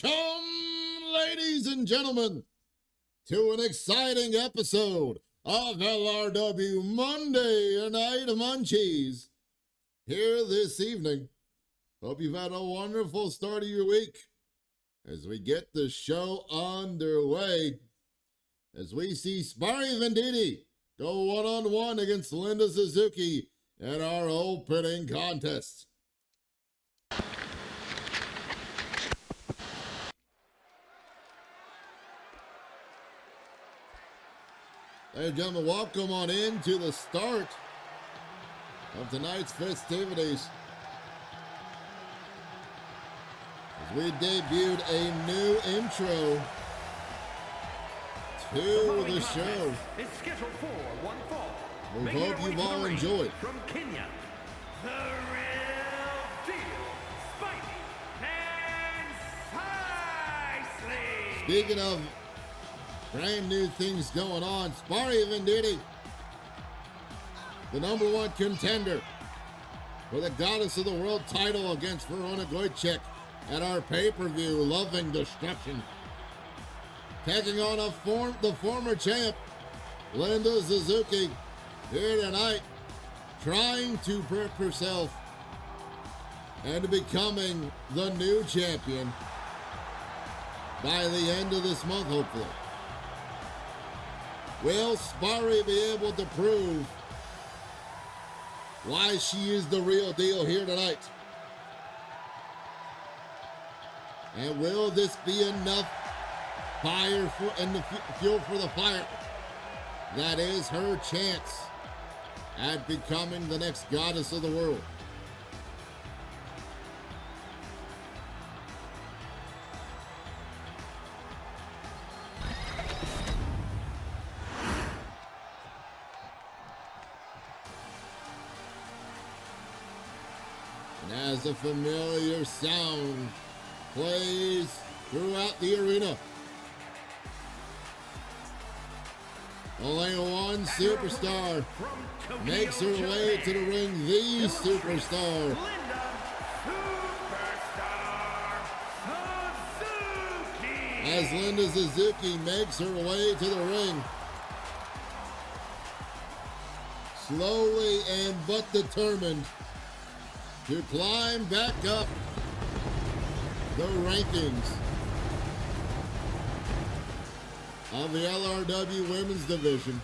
Welcome, ladies and gentlemen, to an exciting episode of LRW Monday Night Munchies. Here this evening. Hope you've had a wonderful start of your week as we get the show underway. As we see Sparry Venditti go one-on-one against Linda Suzuki in our opening contest. Ladies and gentlemen, welcome on into the start of tonight's festivities. As we debuted a new intro to the show. Is scheduled for one fall. We hope you've all enjoyed. From Kenya, the real deal, spicy and spicy. Speaking of brand new things going on, Sparry Venditti, the #1 contender for the Goddess of the World title against Verona Goychek at our pay-per-view, Loving Destruction. Taking on the former champ, Linda Suzuki, here tonight, trying to prep herself into becoming the new champion by the end of this month, hopefully. Will Sparry be able to prove why she is the real deal here tonight? And will this be enough fire and the fuel for the fire that is her chance at becoming the next goddess of the world? And as a familiar sound plays throughout the arena, only one superstar makes her way to the ring, the superstar. Linda Superstar Suzuki. As Linda Suzuki makes her way to the ring, slowly and but determined to climb back up the rankings of the LRW Women's Division,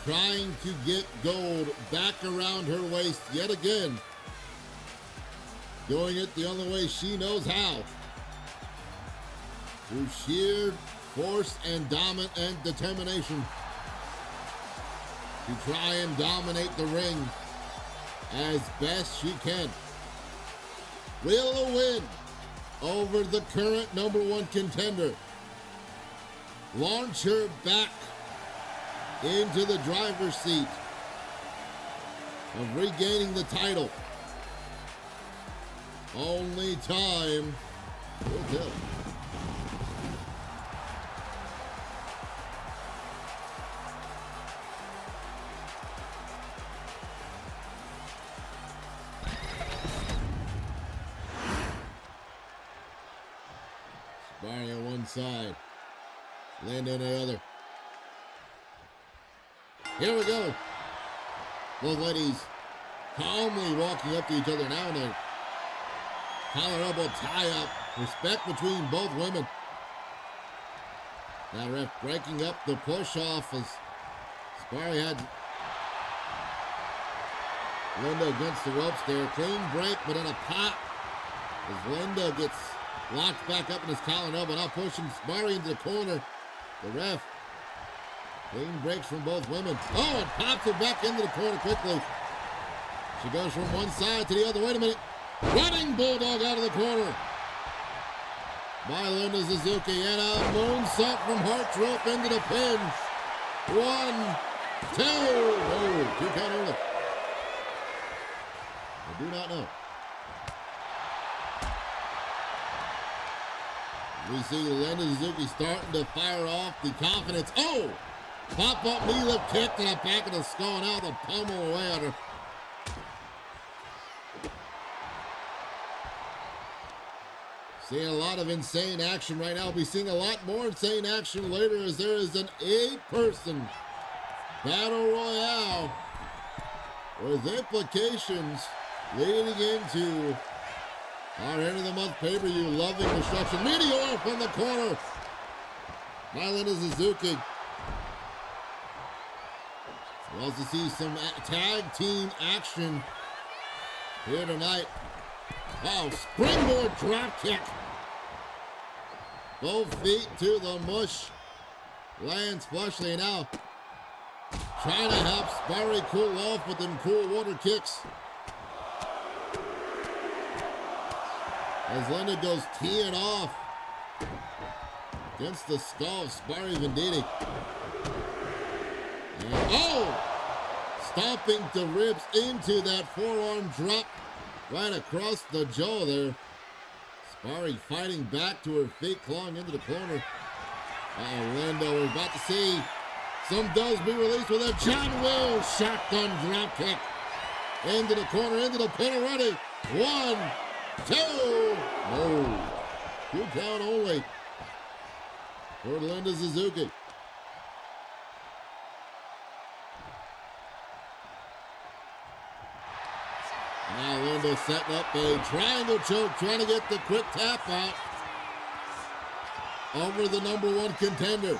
trying to get gold back around her waist yet again, doing it the only way she knows how, through sheer force and determination to try and dominate the ring as best she can. Will a win over the current #1 contender launch her back into the driver's seat of regaining the title? Only time will tell. Sparry on one side, Linda on the other. Here we go. Both ladies calmly walking up to each other now and then. Collar elbow tie up. Respect between both women. Now ref breaking up the push off as Sparry had Linda against the ropes there. Clean break, but then a pop as Linda gets locked back up in his collar and elbow, now pushing Sparry into the corner. The ref, clean breaks from both women. Oh, and pops her back into the corner quickly. She goes from one side to the other. Wait a minute. Running bulldog out of the corner by Linda Suzuki. And a moonsault from Hart's rope into the pin. 1, 2. Oh, 2 count only. I do not know. We see Linda Suzuki starting to fire off the confidence. Oh! Pop-up knee lift kick to the back of the skull, and now the pummel away at her. Seeing a lot of insane action right now. We'll be seeing a lot more insane action later as there is an 8-person battle royale with implications leading into our end of the month pay-per-view. Loving destruction. Meteor from the corner by Linda Suzuki. We'll also see some tag team action here tonight. Oh, springboard drop kick. Both feet to the mush. Lands flushly now. Trying to help Sparry cool off with them cool water kicks. As Linda goes teeing off against the skull of Sparry Venditti. And, oh! Stomping the ribs into that forearm drop right across the jaw there. Sparry fighting back to her feet, clawing into the corner. Linda, we're about to see some does be released with a John Will shotgun drop kick. Into the corner, into the pin already. 1, 2. No. 2 count only for Linda Suzuki. Now Linda setting up a triangle choke, trying to get the quick tap out over the number 1 contender.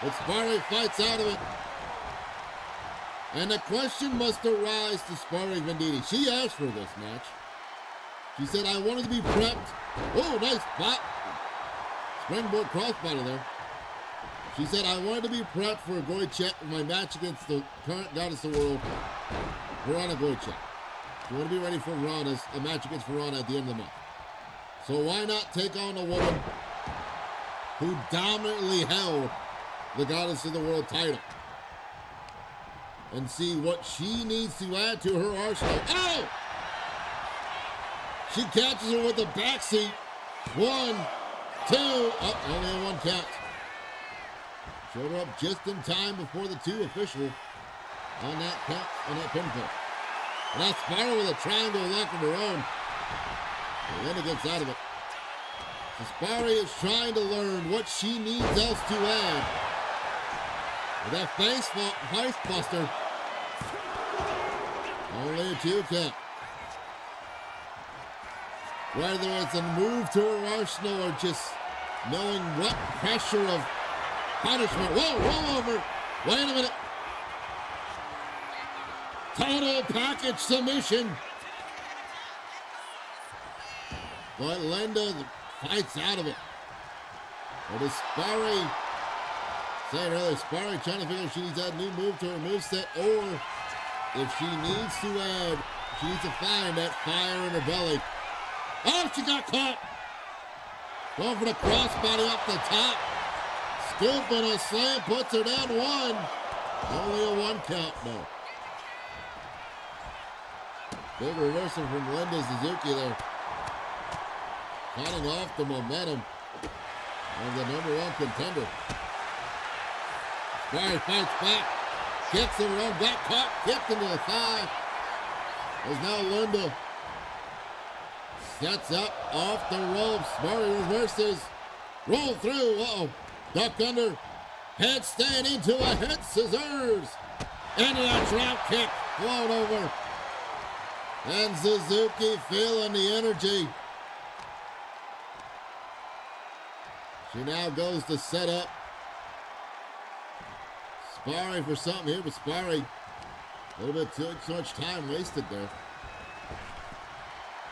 But Sparry fights out of it. And the question must arise to Sparry Venditti. She asked for this match. She said, I wanted to be prepped. Oh, nice spot. Springboard crossbody there. She said, I wanted to be prepped for a Goychek for my match against the current goddess of the world, Verona Goychek. You want to be ready for a match against Verona at the end of the month. So why not take on a woman who dominantly held the goddess of the world title and see what she needs to add to her arsenal. Oh! She catches her with the backseat. 1, 2. Oh, only a 1 count. Showed her up just in time before the 2 official on that count, on that pinfall. And now Sparrow with a triangle lock of her own. And Linda gets out of it. So Sparrow is trying to learn what she needs else to add. With that face buster. Only a 2 count. Whether it's a move to her arsenal or just knowing what pressure of punishment. Whoa, roll over. Wait a minute. Total package submission. But Linda fights out of it. But is Sparry, saying earlier, Sparry trying to figure if she needs to add a new move to her moveset, or if she needs to add, she needs to find that fire in her belly. Oh, she got caught. Going for the crossbody off the top. Scooping a slam, puts her down 1. Only a 1 count, though. Big reversal from Linda Suzuki there. Cutting off the momentum of the number 1 contender. Sparry fights back. Kicks in her own back, caught, kicked into the thigh. As now Linda sets up off the ropes. Sparry reverses. Roll through. Uh-oh. Duck under. Headstand into a head scissors. Into that drop kick. Float over. And Suzuki feeling the energy. She now goes to set up Sparry for something here, but Sparry, a little bit too much time wasted there.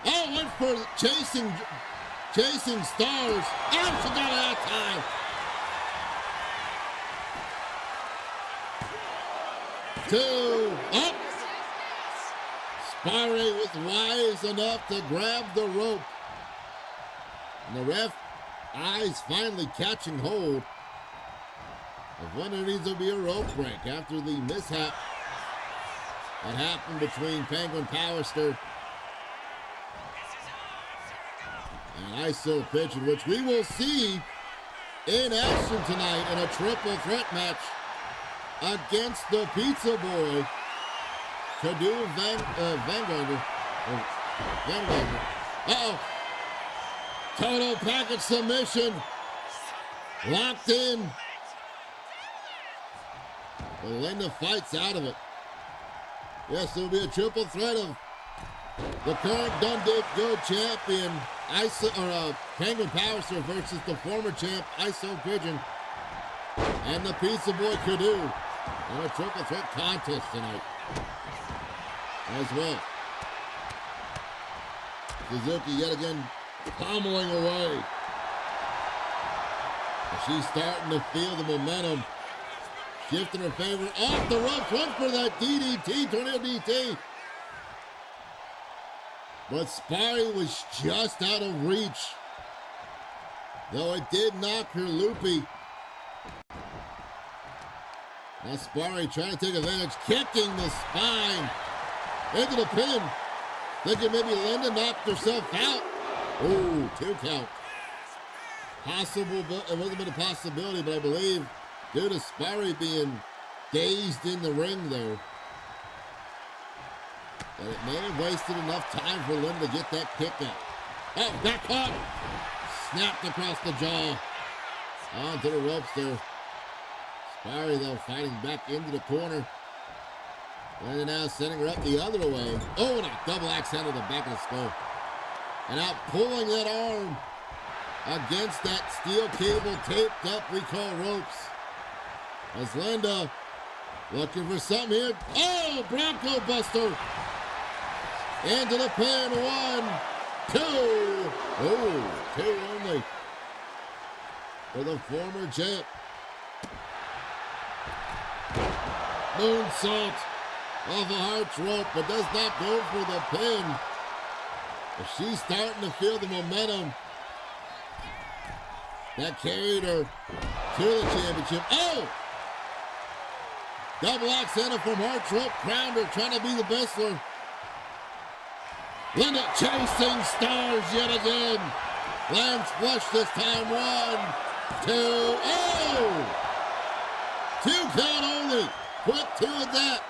Oh, went for chasing stars. Oh, she got it that time. Two, up. Sparry was wise enough to grab the rope. And the ref, eyes finally catching hold of when there needs to be a rope break after the mishap that happened between Penguin Powerster and ISO Pigeon, which we will see in action tonight in a triple threat match against the Pizza Boy, Kadu Van Wanger. Uh-oh. Total package submission. Locked in. But Linda fights out of it. Yes, there will be a triple threat of the current Dundee Go champion, Penguin Power Surf versus the former champ, ISO Pigeon, and the Pizza Boy Kudu in a triple threat contest tonight as well. Suzuki yet again pummeling away. She's starting to feel the momentum shift in her favor. Off the ropes, went for that DDT, tornado DDT. But Sparry was just out of reach. Though it did knock her loopy. Now Sparry trying to take advantage, kicking the spine into the pin. Thinking maybe Linda knocked herself out. Ooh, 2 count. Possible, it wasn't been a possibility, but I believe due to Sparry being dazed in the ring there, that it may have wasted enough time for Linda to get that kick out. Oh, back caught. Snapped across the jaw. Onto the ropes there. Sparry, though, fighting back into the corner. Linda now sending her up the other way. Oh, and a double axe handle to the back of the skull. And out pulling that arm against that steel cable taped up, we call ropes. As Linda looking for something here. Oh, Bronco Buster. Into the pin, 1, 2. Oh, 2 only for the former champ. Moonsault off a Hart's rope, but does not go for the pin. But she's starting to feel the momentum that carried her to the championship. Oh! Double axe handle from Hart's rope, crowned her, trying to be the bestler. Linda chasing stars yet again. Lands flush this time. 1, 2, oh! 2 count only. Quick 2 at that.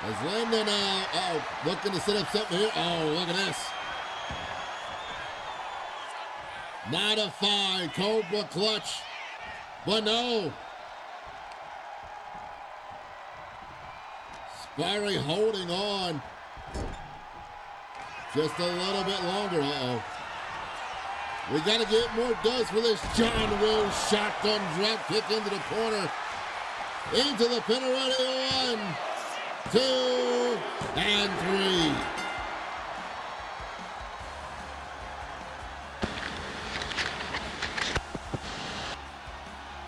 As Linda now, looking to set up something here. Oh, look at this. Modified Cobra Clutch. But no. Sparry holding on just a little bit longer. Uh-oh. We got to get more dust for this John Wills shotgun drop kick into the corner. Into the pin already. 1, 2, and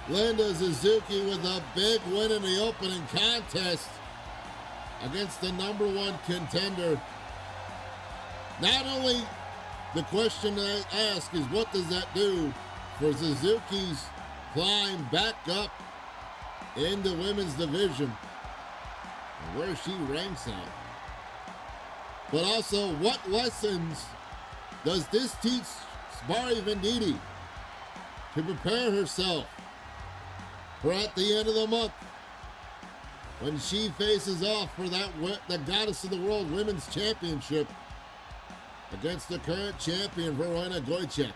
3. Linda Suzuki with a big win in the opening contest against the #1 contender. Not only the question I ask is, what does that do for Suzuki's climb back up in the women's division, and where she ranks at? But also, what lessons does this teach Sparry Venditti to prepare herself for at the end of the month when she faces off for the Goddess of the World Women's Championship against the current champion, Verona Gojcek.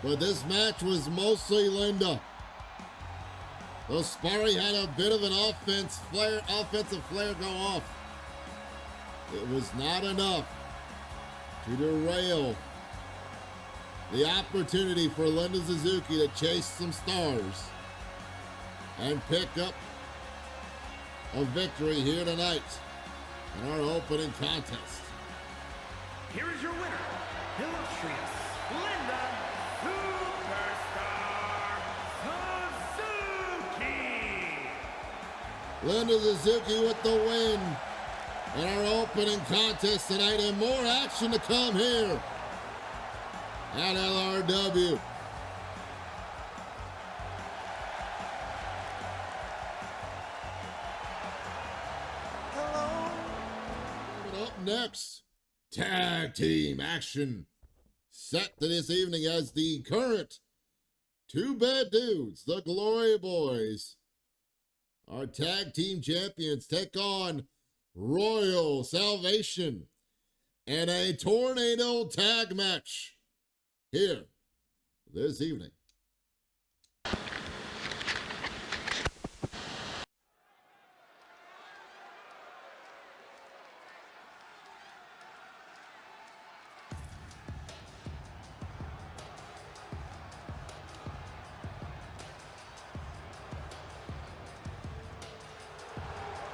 But this match was mostly Linda. Though Sparry had a bit of an offensive flare go off, it was not enough to derail the opportunity for Linda Suzuki to chase some stars and pick up a victory here tonight in our opening contest. Here is your winner, illustrious Linda Superstar Suzuki. Linda Suzuki with the win in our opening contest tonight, and more action to come here at LRW. Up next, tag team action set to this evening as the current 2 Bad Dudes, the Glory Boys, Our tag team champions take on Royal Salvation in a tornado tag match here this evening.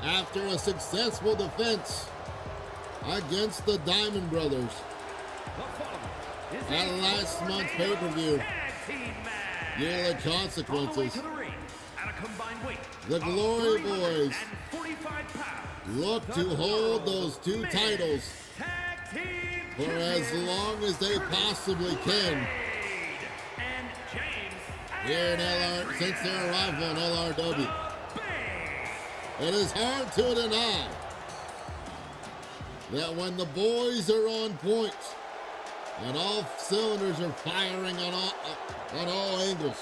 After a successful defense against the Diamond Brothers at last month's pay-per-view, Yearly Consequences, the Glory Boys look to hold those two titles for as long as they possibly can here in LR since their arrival in LRW. It is hard to deny that when the boys are on point and all cylinders are firing on all angles,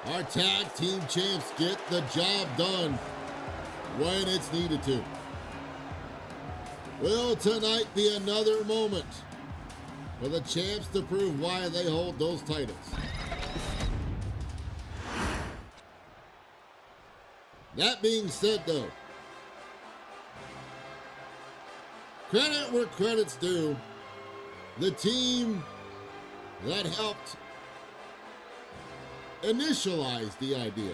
our tag team champs get the job done when it's needed to. Will tonight be another moment for the champs to prove why they hold those titles? That being said, though, credit where credit's due. The team that helped initialize the idea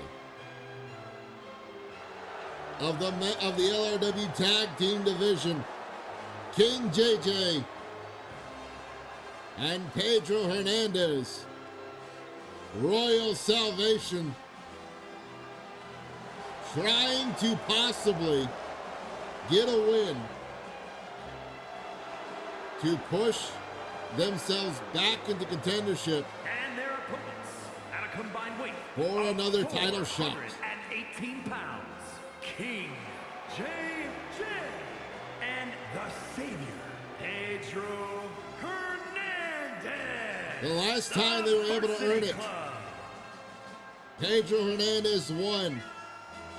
of the LRW Tag Team Division, King JJ and Pedro Hernandez, Royal Salvation, trying to possibly get a win to push themselves back into contendership and their opponents at a combined weight for another title shot. 418 pounds, King JJ and the Savior, Pedro Hernandez. The last time they were able to earn it, Pedro Hernandez won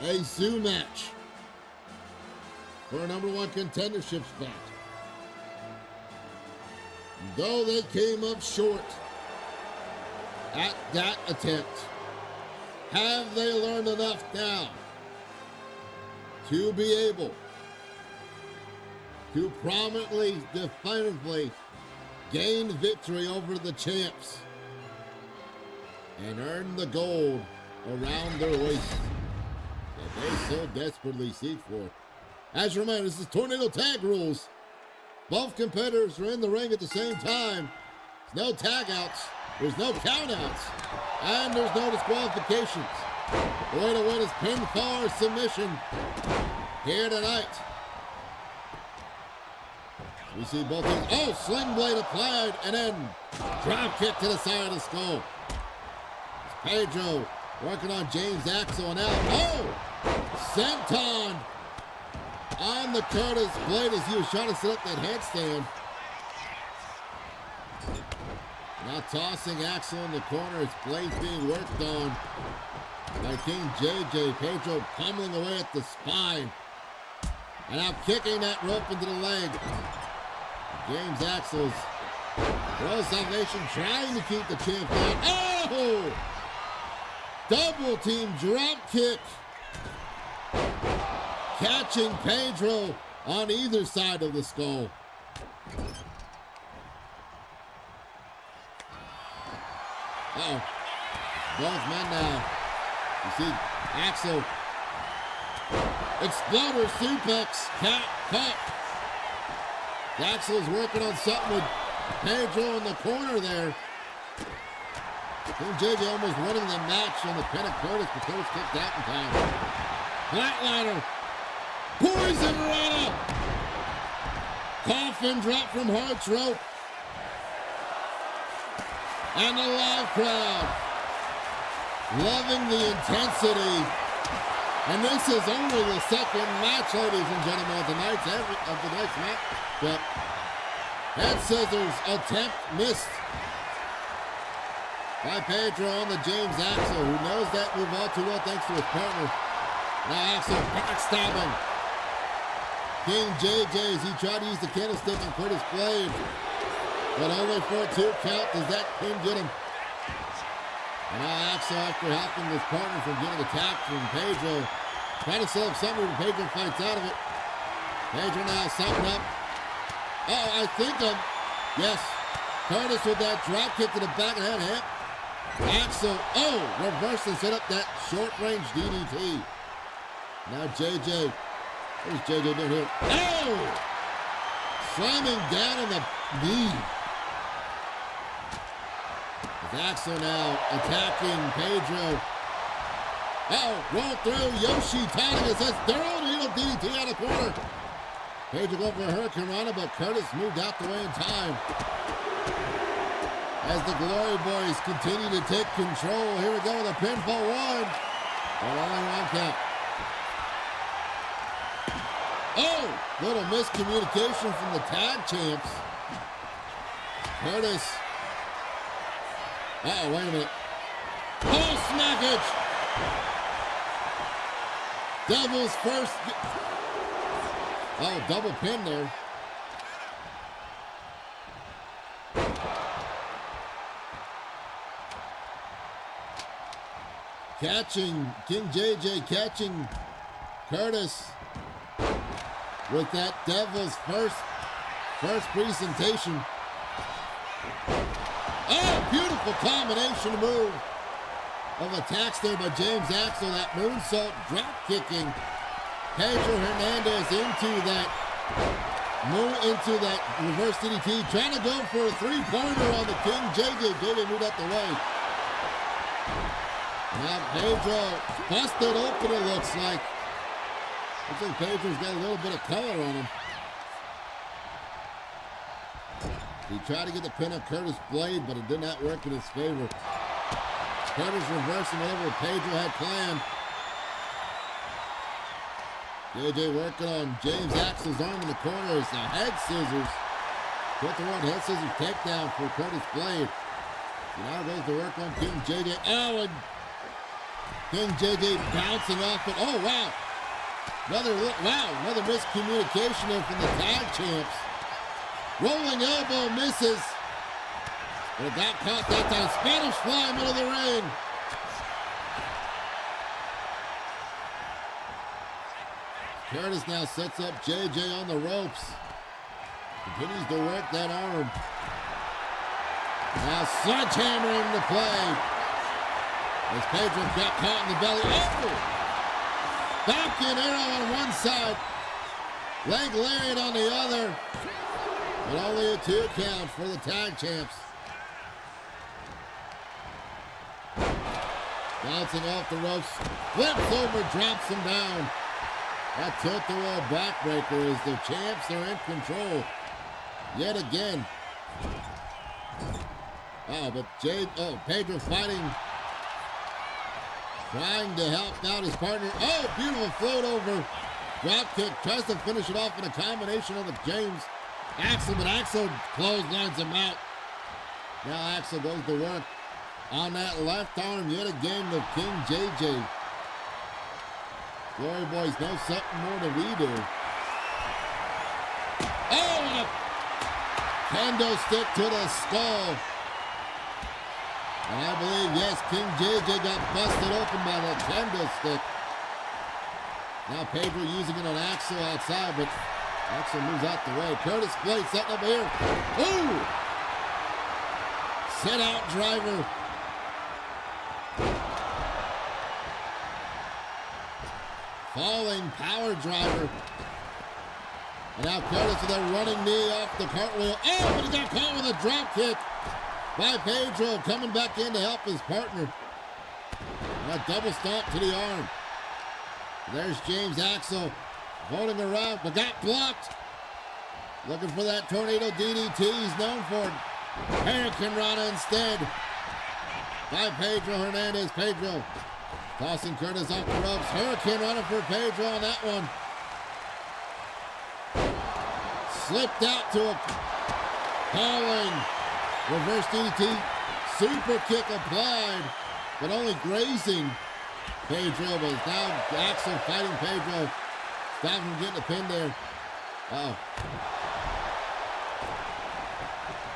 a zoo match for a #1 contendership spot. Though they came up short at that attempt, have they learned enough now to be able to prominently, definitively gain victory over the champs and earn the gold around their waist that they so desperately seek for? As a reminder, this is Tornado Tag Rules. Both competitors are in the ring at the same time. There's no tag outs, there's no count outs, and there's no disqualifications. The way to win is pinfall or submission here tonight. We see both teams. Oh, sling blade applied, and then drop kick to the side of the skull. It's Pedro working on James Axel and out. Oh, senton on the Curtis blade as he was trying to set up that headstand. Now tossing Axel in the corner. His blade's being worked on by King JJ. Pedro pummeling away at the spine. And now kicking that rope into the leg. James Axel's Royal Salvation trying to keep the champ down. Oh! Double team drop kick. Catching Pedro on either side of the skull. Uh-oh. Both men now. You see Axel. Exploder suplex. Caught. Axel's working on something with Pedro in the corner there. King JJ almost winning the match on the pin of Curtis, but Curtis kicked out in time. Flatliner. Poison Rana. Coffin drop from Hart's rope. And the live crowd loving the intensity. And this is only the second match, ladies and gentlemen, of tonight's match. Yep. Head scissors attempt missed. by Pedro on the James Axel, who knows that move all too well thanks to his partner. Now Axel backstabbing King JJ as he tried to use the candlestick and Curtis Blade. But only for a 2 count does that pin get him. And now Axel, after helping his partner from getting attacked from Pedro, trying to set up something, but Pedro fights out of it. Pedro now setting up. Oh, I think yes. Curtis with that drop kick to the back of the head hip. Axel, reversed and set up that short-range DDT. Now JJ, what is JJ doing here? Oh! Slamming down on the knee. As Axel now attacking Pedro. Roll through. Yoshi Tanaga says, little DDT out of the corner. Pedro going for a Hurricane Rana, but Curtis moved out the way in time. As the Glory Boys continue to take control. Here we go with a pinfall 1. But only 1 count. Little miscommunication from the tag champs. Curtis. Wait a minute. Smackage. Devil's first. Double pin there. Catching, King JJ catching Curtis with that Devil's first presentation. Beautiful combination move of attacks there by James Axel. That moonsault drop kicking Pedro Hernandez into that reverse DDT, trying to go for a 3-pointer on the King JJ. JJ moved out the way. Now Pedro busted open, it looks like. Looks like Pedro's got a little bit of color on him. He tried to get the pin on Curtis Blade, but it did not work in his favor. Curtis reversing whatever Pedro had planned. JJ working on James Axel's arm in the corner as the head scissors. Put the one head scissors takedown for Curtis Blade. So now goes to work on King JJ. And King JJ bouncing off it. Wow. Another miscommunication there from the tag champs. Rolling elbow misses. But it got caught that time. Spanish fly middle of the ring. Curtis now sets up JJ on the ropes. Continues to work that arm. Now sledgehammer into play. As Pedro got caught in the belly. Back in arrow on one side. Leg lariat on the other. But only a 2 count for the tag champs. Bouncing off the ropes. Flips over, drops him down. That tilt-the-world backbreaker as the champs are in control. Yet again. But Pedro fighting. Trying to help out his partner. Beautiful float over. Drop kick. Tries to finish it off with a combination of the James Axel, but Axel clotheslines him out. Now Axel goes to work on that left arm yet again of King JJ. Glory Boys know something more than we do. And a kendo stick to the skull. And I believe, yes, King JJ got busted open by that kendo stick. Now Pedro using it on Axel outside, but Axel moves out the way. Curtis Blade setting up here. Sit out driver. Falling power driver. And now Curtis with a running knee off the cartwheel. But he got caught with a drop kick by Pedro, coming back in to help his partner. And a double stomp to the arm. There's James Axel holding around, but got blocked. Looking for that tornado DDT he's known for. Hurricane Rana instead by Pedro Hernandez. Pedro tossing Curtis off the ropes. Hurricane Rana for Pedro on that one. Slipped out to a falling reverse DDT. super kick applied, but only grazing Pedro. But now Axel fighting Pedro. Stop him getting a pin there. Uh-oh.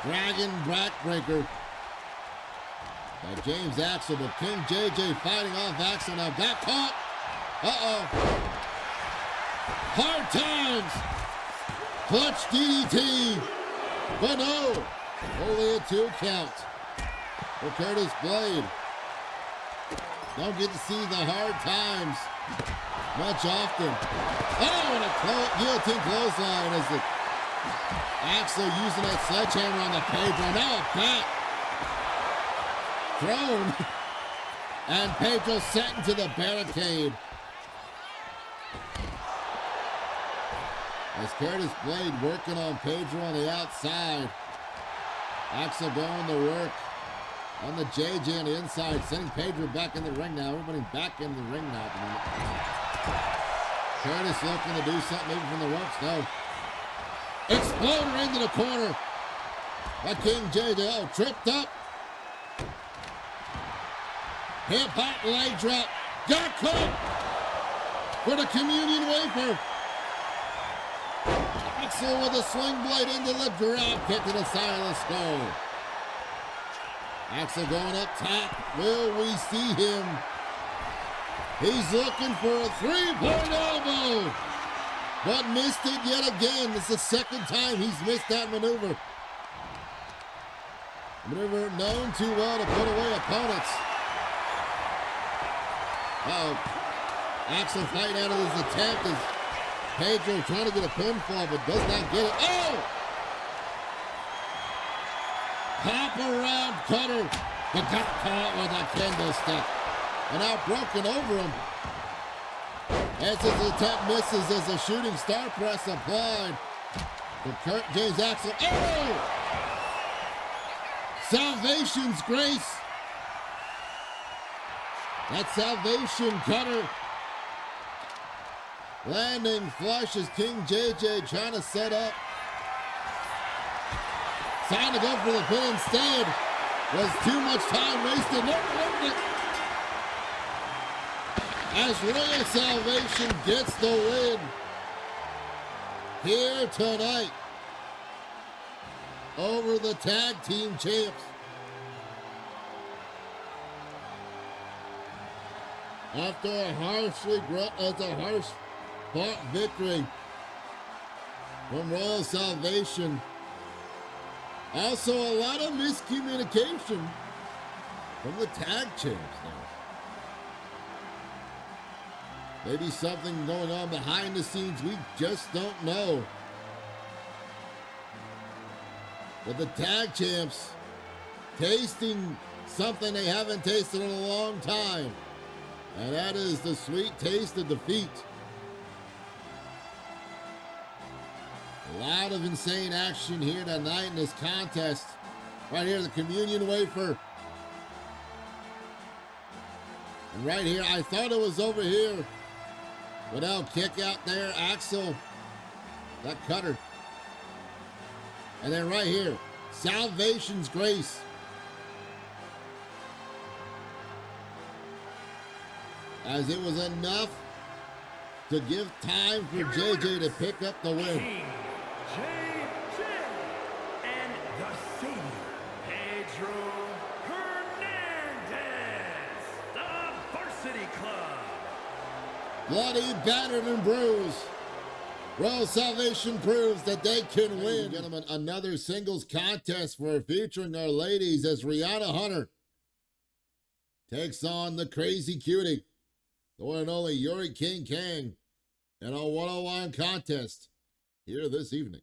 Dragon backbreaker by James Axel, but King JJ fighting off Axel now. Got caught. Uh-oh. Hard times. Clutch DDT. But no. Only a 2 count for Curtis Blade. Don't get to see the hard times much often. Oh, and a guillotine clothesline as the Axel using that sledgehammer on the Pedro. Now a bat thrown. And Pedro set into the barricade. As Curtis Blade working on Pedro on the outside. Axel going to work on the JJ on the inside, sending Pedro back in the ring now. Everybody back in the ring now at the moment. Curtis looking to do something maybe from the ropes. No. Exploder into the corner by King JJ. Oh, tripped up. Hip hop leg drop. Got caught for the communion wafer. Axel with a swing blade into the drop kick to the side of the skull. Axel going up top. Will we see him? He's looking for a 3-point elbow, but missed it yet again. This is the second time he's missed that maneuver. Maneuver known too well to put away opponents. Axel fighting out of his attempt as Pedro trying to get a pinfall, but does not get it. Oh! Pop around cutter, but got caught with a kendo stick. And now broken over him. As his attempt misses as a shooting star press applied. To James Axel. Oh! Salvation's grace. That salvation cutter. Landing flush as King JJ trying to set up. Trying to go for the pin instead. Was too much time wasted. No, as Royal Salvation gets the win here tonight over the tag team champs. After a harsh fought victory from Royal Salvation. Also a lot of miscommunication from the tag champs now. Maybe something going on behind the scenes we just don't know. But the tag champs tasting something they haven't tasted in a long time. And that is the sweet taste of defeat. A lot of insane action here tonight in this contest. Right here, the communion wafer. And right here, I thought it was over here. Without kick out there, Axel. That cutter. And then right here, Salvation's grace. As it was enough to give time for JJ to pick up the win. King JJ and the Savior, Pedro Hernandez, the Varsity Club. Bloody, battered, and bruised. Royal Salvation proves that they can win. Gentlemen, another singles contest for featuring our ladies as Rihanna Hunter takes on the Crazy Cutie, the one and only Yuri King Kang, in a one-on-one contest here this evening.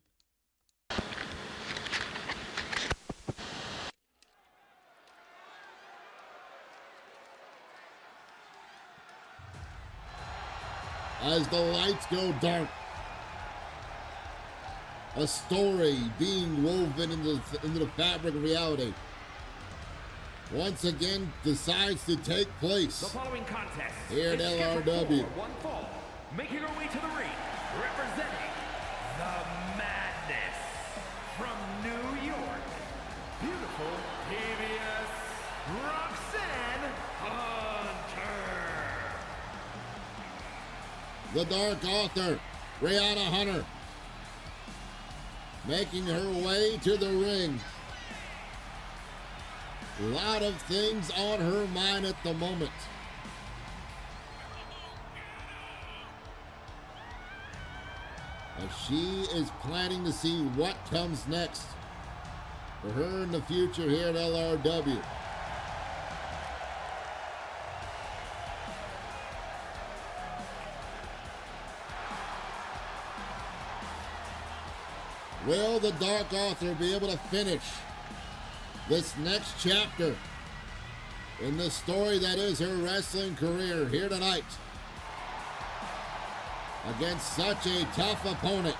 As the lights go dark, a story being woven into the fabric of reality once again decides to take place. The following contest here at is LRW. for one fall, making her way to the ring, representing the Madness from New York. Beautiful TBS the Dark Author, Brianna Hunter, making her way to the ring. A lot of things on her mind at the moment. As she is planning to see what comes next for her in the future here at LRW. Will the Dark Author be able to finish this next chapter in the story that is her wrestling career here tonight against such a tough opponent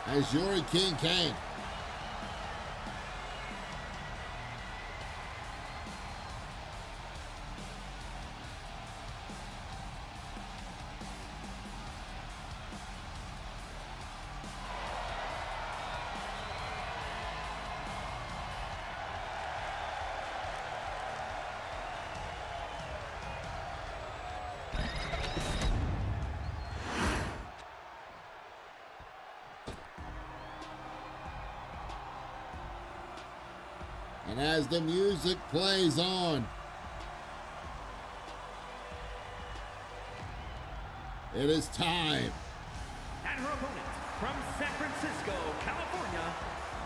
as Yuri King Kane? And as the music plays on, it is time. And her opponent from San Francisco, California,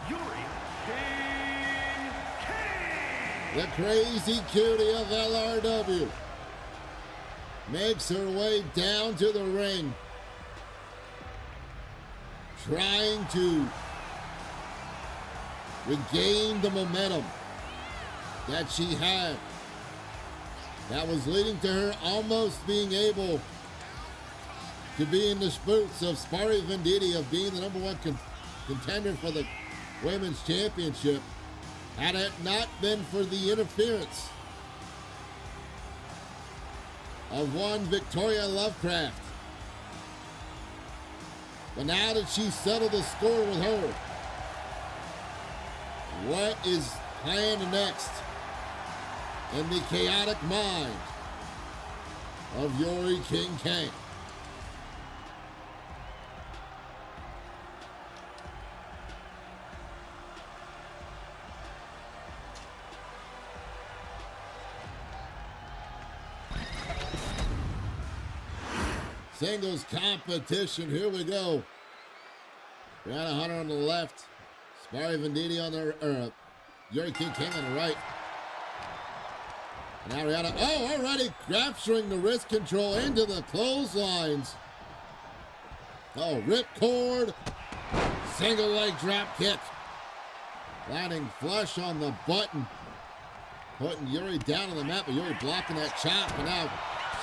Yuri King. The crazy cutie of LRW makes her way down to the ring, trying to regain the momentum that she had that was leading to her almost being able to be in the boots of Sparty Venditti of being the #1 contender for the Women's Championship, had it not been for the interference of one Victoria Lovecraft. But now that she's settled the score with her, what is planned next in the chaotic mind of Yuri King Kane? Singles competition, here we go. Brianna Hunter on the left, Sparty Venditti on the, Yuri King Kane on the right. And now Rihanna, already capturing the wrist control into the clotheslines. Ripcord, single leg drop kick. Landing flush on the button. Putting Yuri down on the mat, but Yuri blocking that chop. And now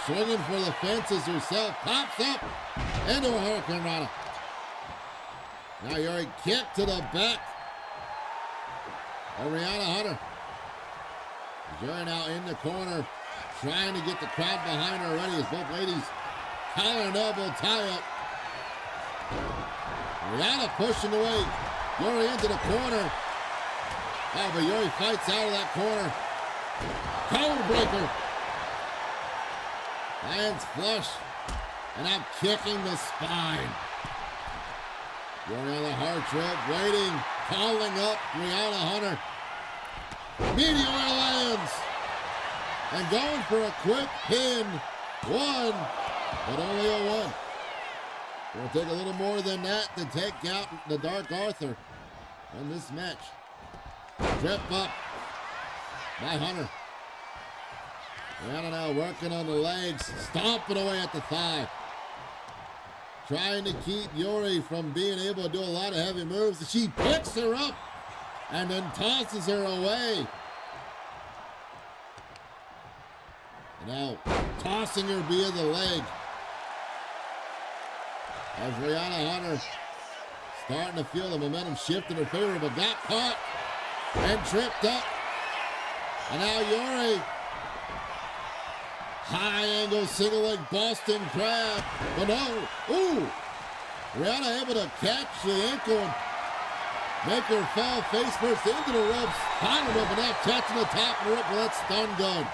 swinging for the fences herself. Pops up into a Hurricane Rana. Now Yuri kick to the back of Brianna Hunter. Yuri now in the corner, trying to get the crowd behind her already as both ladies collar and elbow tie up. Brianna pushing away. Yuri into the corner. But Yuri fights out of that corner. Code breaker. Lands flush. And now kicking the spine. Yuri on the hard trip, waiting, calling up Brianna Hunter. Meteor lands. And going for a quick pin. One, but only a one. It'll take a little more than that to take out the Dark Author in this match. Trip up by Hunter. Brianna now working on the legs, stomping away at the thigh. Trying to keep Yuri from being able to do a lot of heavy moves. She picks her up and then tosses her away. And now tossing her via the leg. As Brianna Hunter starting to feel the momentum shift in her favor, but got caught and tripped up. And now Yuri, high angle single leg Boston Crab. But no, Brianna able to catch the ankle and make her fall face first into the ropes. Bottom rope, and now catching the top rope with that stun gun.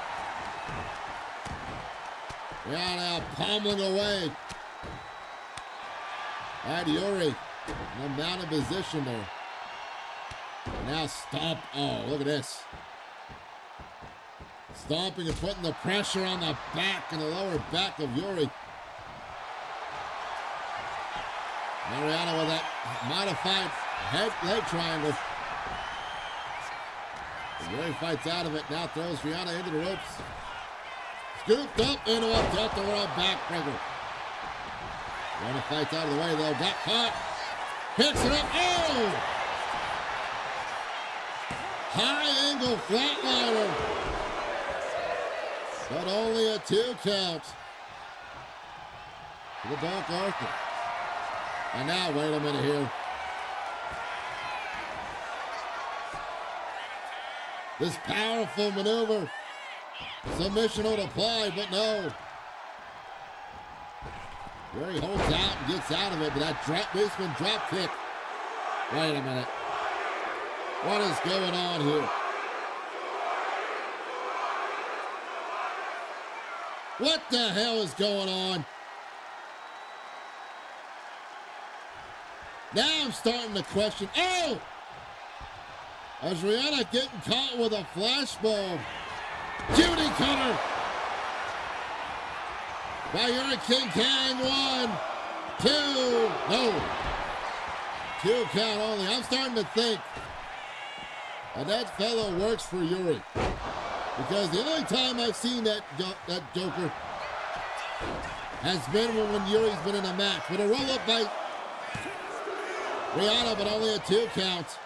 Yeah, now pummeling away at Yuri. No mounted position there. Now stomp. Oh, look at this. Stomping and putting the pressure on the back and the lower back of Yuri. Mariana with that modified leg triangle. Yuri fights out of it. Now throws Rihanna into the ropes. Scooped up into a tilt-the-world backbreaker. Rihanna fights out of the way though. Got caught. Picks it up. Oh! High angle flatliner. But only a 2 count. To the Dark Arthur. And now, wait a minute here. This powerful maneuver. Submission would apply, but no. Yuri holds out and gets out of it, but that basement drop kick. Wait a minute. What is going on here? What the hell is going on? Now I'm starting to question. Oh! As Rihanna getting caught with a flashball. Judy cutter. By Yuri King Kang. 1, 2. No. 2 count only. I'm starting to think that fellow works for Yuri. Because the only time I've seen that Joker has been when Yuri's been in a match. With a roll-up by Rihanna, but only a 2 count.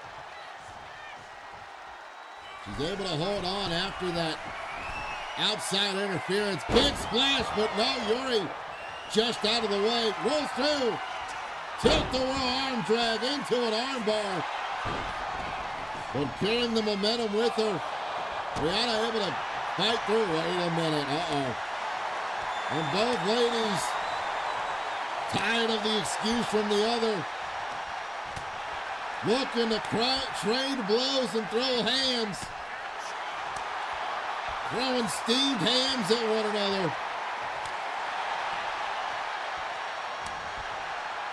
She's able to hold on after that outside interference. Big splash, but no, Yuri just out of the way. Rolls through. Tilt-the-world arm drag into an arm bar. But carrying the momentum with her. Rihanna able to fight through. Wait a minute. Uh-oh. And both ladies tired of the excuse from the other. Looking to trade blows and throw hands. Throwing steamed hams at one another.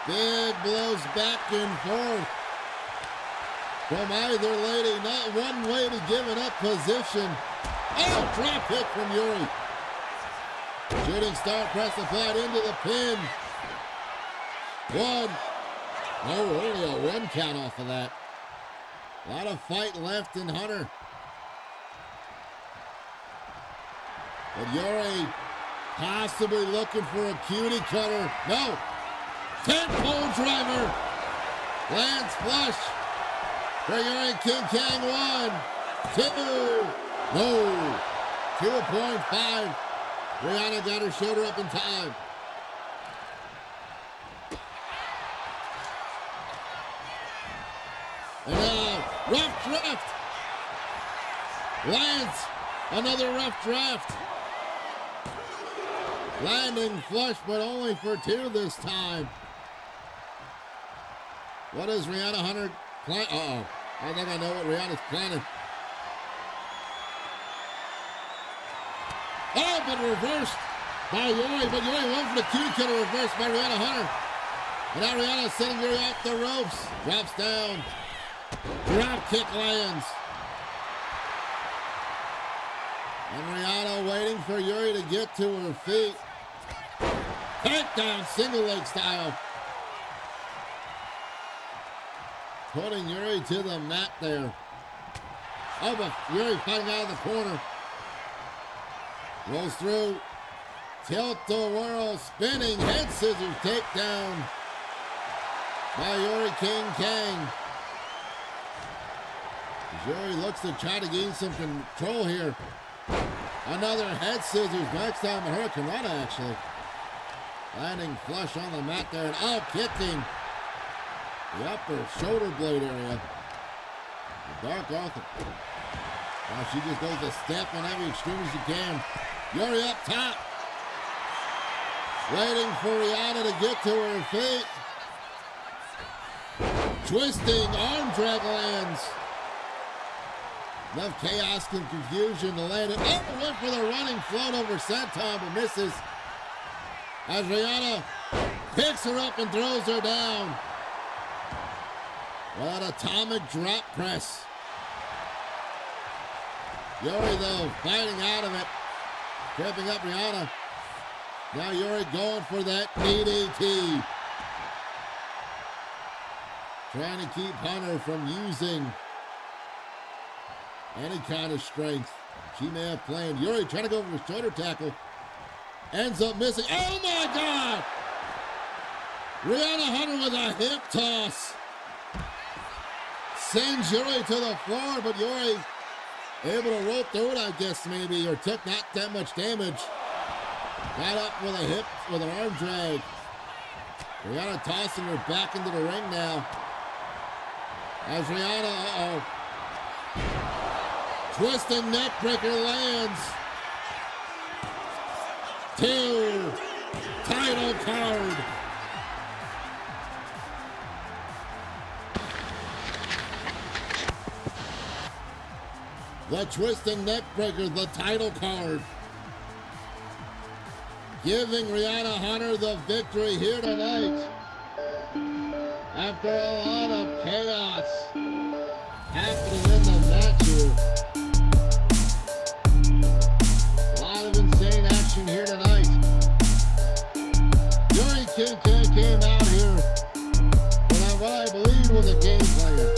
Big blows back and forth from either lady. Not one lady giving up position. Oh, drop kick from Yuri. Shooting star press applied into the pin. 1. No, only a 1 count off of that. A lot of fight left in Hunter. But Yuri possibly looking for a cutie cutter. No. 10-pole driver. Lands flush. For Yuri King Kang. 1, 2. No. 2.5. Rihanna got her shoulder up in time. And now, rough draft. Lands another rough draft. Landing flush, but only for 2 this time. What is Rihanna Hunter plan? Uh-oh. I think I know what Rihanna's planning. Oh, but reversed by Yuri. But Yuri went for the cutie cutter, reversed by Rihanna Hunter. And now Rihanna sending Yuri off the ropes. Drops down. Drop kick lands. And Rihanna waiting for Yuri to get to her feet. Takedown, single leg style. Putting Yuri to the mat there. Oh, but Yuri fighting out of the corner. Rolls through. Tilt-the-world, spinning head scissors takedown by Yuri King Kang. Yuri looks to try to gain some control here. Another head scissors, next time a Hurricane Rana actually. Landing flush on the mat there and out kicking the upper shoulder blade area. The Dark Arthur. Now she just goes to step on every extreme as she can. Yuri up top. Waiting for Rihanna to get to her feet. Twisting arm drag lands. Enough chaos and confusion to land it. Oh, went for the running float over senton, but misses. As Rihanna picks her up and throws her down. What atomic drop press. Yuri, though, fighting out of it. Tripping up Rihanna. Now Yuri going for that DDT. Trying to keep Hunter from using any kind of strength she may have planned. Yuri trying to go for a shoulder tackle. Ends up missing. Oh my God! Rihanna Hunter with a hip toss. Sends Yuri to the floor, but Yuri able to roll through it, I guess, maybe, or took not that much damage. Got up with a hip, with an arm drag. Rihanna tossing her back into the ring now. As Rihanna, twisting neck breaker lands. 2 title card. The twisting neck breaker, the title card. Giving Rihanna Hunter the victory here tonight. After a lot of chaos happening in the match here. A lot of insane action here tonight. Yuri King came out here with what I believe was a game plan.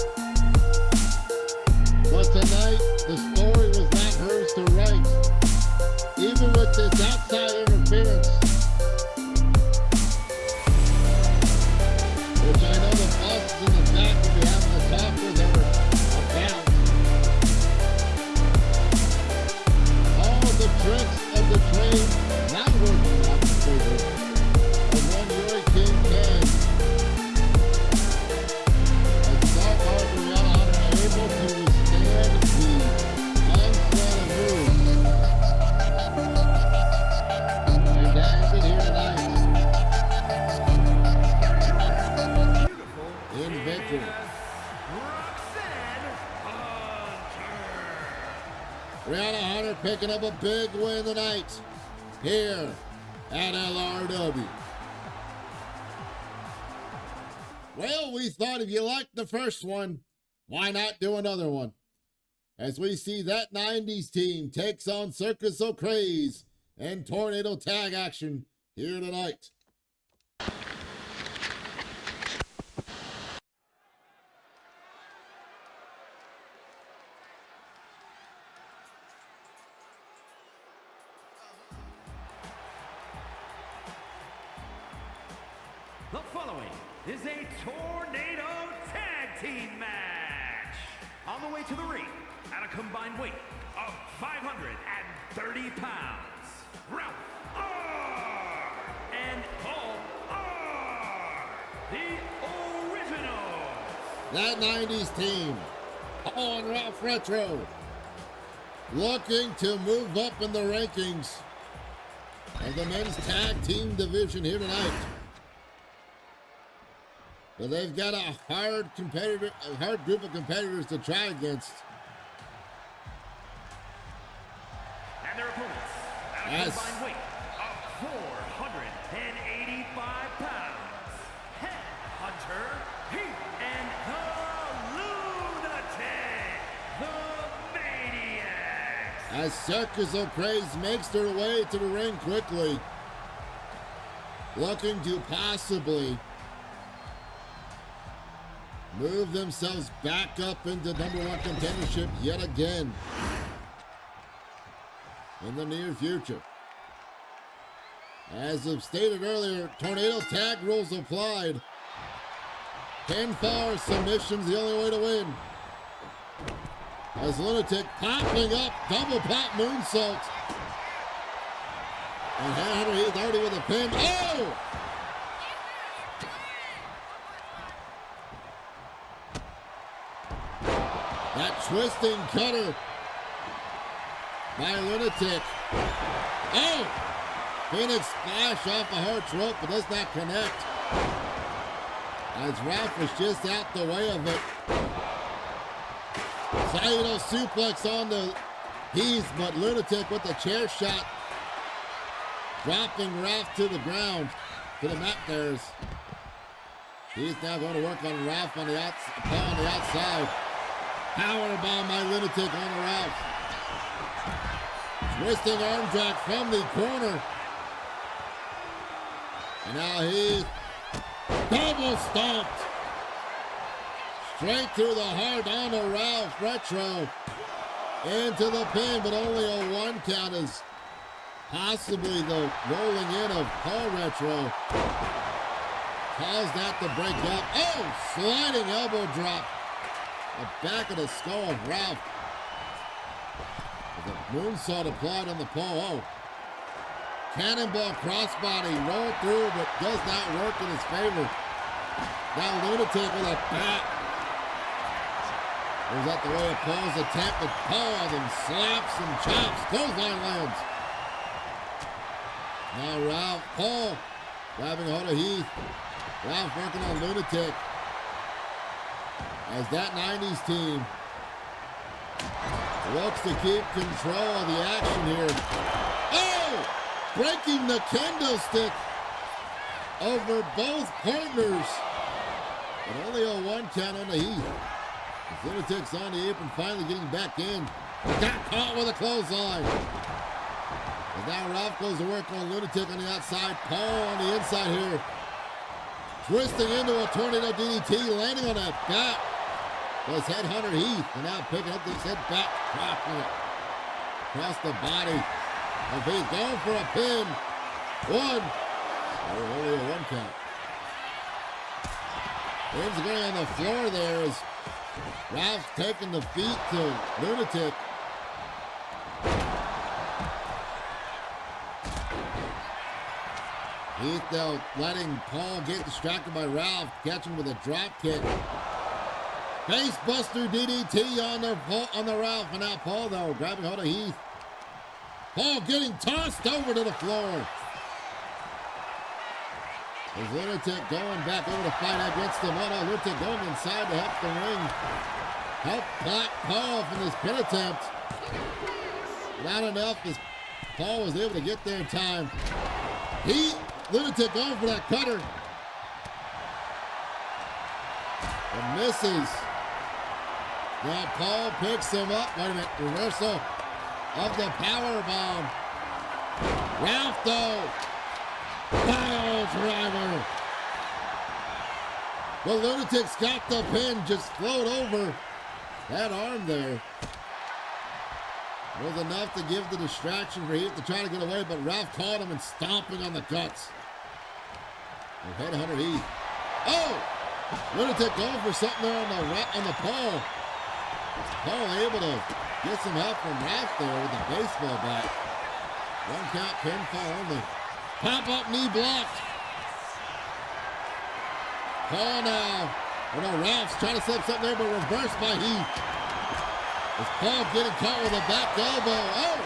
But tonight, the story was not hers to write. Even with this outside interference, which I know the bosses in the back will be having to talk with her about. All the tricks of the trade not working out in favor of one Yuri King can. As Star Power Rihanna Hunter able to withstand the onslaught of moves. And that ends it here tonight. In victory. Rihanna Hunter picking up a big win tonight here at LRW. Well, we thought if you liked the first one, why not do another one? As we see that 90s team takes on Circus O'Craze and Tornado Tag action here tonight. The following is a Tornado Tag Team match. On the way to the ring, at a combined weight of 530 pounds, Ralph R. and Paul R. The Originals. That 90s team, Paul and Ralph Retro, looking to move up in the rankings of the men's tag team division here tonight. But they've got a hard group of competitors to try against. And their opponents at a combined weight of 485 pounds, Headhunter, Heat, and the Lunatic, the Maniacs. As Circus O'Craze makes their way to the ring quickly, looking to possibly move themselves back up into #1 contendership yet again in the near future. As I've stated earlier, tornado tag rules applied. Pinfall or submission's the only way to win. As Lunatic popping up, double pop moonsault. And Headhunter, he's already with a pin. Oh! That twisting cutter by Lunatic. Oh! Phoenix splash off the Heart's rope, but does not connect. As Ralph was just out the way of it. Saito suplex on the Heath, but Lunatic with the chair shot dropping Ralph to the ground, to the mat there. He's now going to work on Ralph on the outside. Powerbomb by Lunatic on the Ralph. Twisting arm drag from the corner. And now he's double stomped. Straight through the heart on the Ralph Retro. Into the pin, but only a 1 count is possibly the rolling in of Paul Retro. Caused that to break up. Oh, sliding elbow drop. The back of the skull of Ralph. With a moonsault applied on the Paul. Oh. Cannonball crossbody rolled through, but does not work in his favor. Now Lunatic with a bat. Was that the way of Paul's attempt at Paul, then slaps and chops. Clothesline lands. Now Ralph, Paul grabbing hold of Heath. Ralph working on Lunatic. As that 90s team looks to keep control of the action here. Oh! Breaking the kendo stick over both partners. But only a 1 count on the Heath. As Lunatic's on the apron, finally getting back in. Got caught with a clothesline. And now Ralph goes to work on Lunatic on the outside. Paul on the inside here. Twisting into a tornado DDT, landing on that bat. Was Headhunter Heath, and now picking up this head back, cracking it across the body. And he's going for a pin. 1. Oh, only a 1 count. Pin's going on the floor there as Ralph's taking the feet to Lunatic. Heath, though, letting Paul get distracted by Ralph, catching with a drop kick. Facebuster DDT on the Ralph, and now Paul, though, grabbing hold of Heath. Paul getting tossed over to the floor. As Lunatic going back over to fight against him. Oh no, Lunatic going inside to help the ring. Help block Paul from this pin attempt. Not enough as Paul was able to get there in time. Lunatic going for that cutter. And misses. Now Paul picks him up. Wait a minute, reversal of the power bomb. Ralph though. Pile driver. Well, Lunatic's got the pin, just float over that arm there. Was enough to give the distraction for Heath to try to get away, but Ralph caught him and stomping on the guts. And Headhunter Heath. Oh! Lunatic going for something there on the Paul. Paul able to get some help from Ralph there with the baseball bat. 1 count pinfall only. Pop-up knee blocked. Paul now. Oh no, Ralph's trying to set up something there, but reversed by Heath. As Paul getting caught with a back elbow. Oh!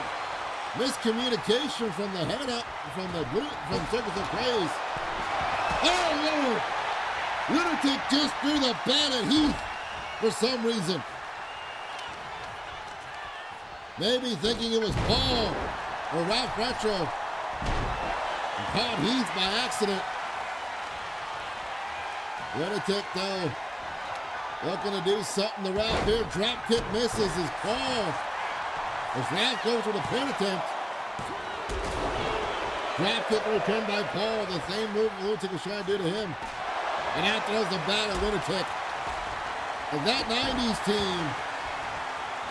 Miscommunication from the head up, from Circus of Praise. Oh Lord! Lunatic just threw the bat at Heath for some reason. Maybe thinking it was Paul or Ralph Retro. And caught Heath by accident. Lunatic though, looking to do something to Ralph here. Drop kick misses as Paul, as Ralph goes with a pin attempt. Drop kick returned by Paul, the same move Lunatic was trying to do to him. And out throws the bat at Lunatic. And that 90s team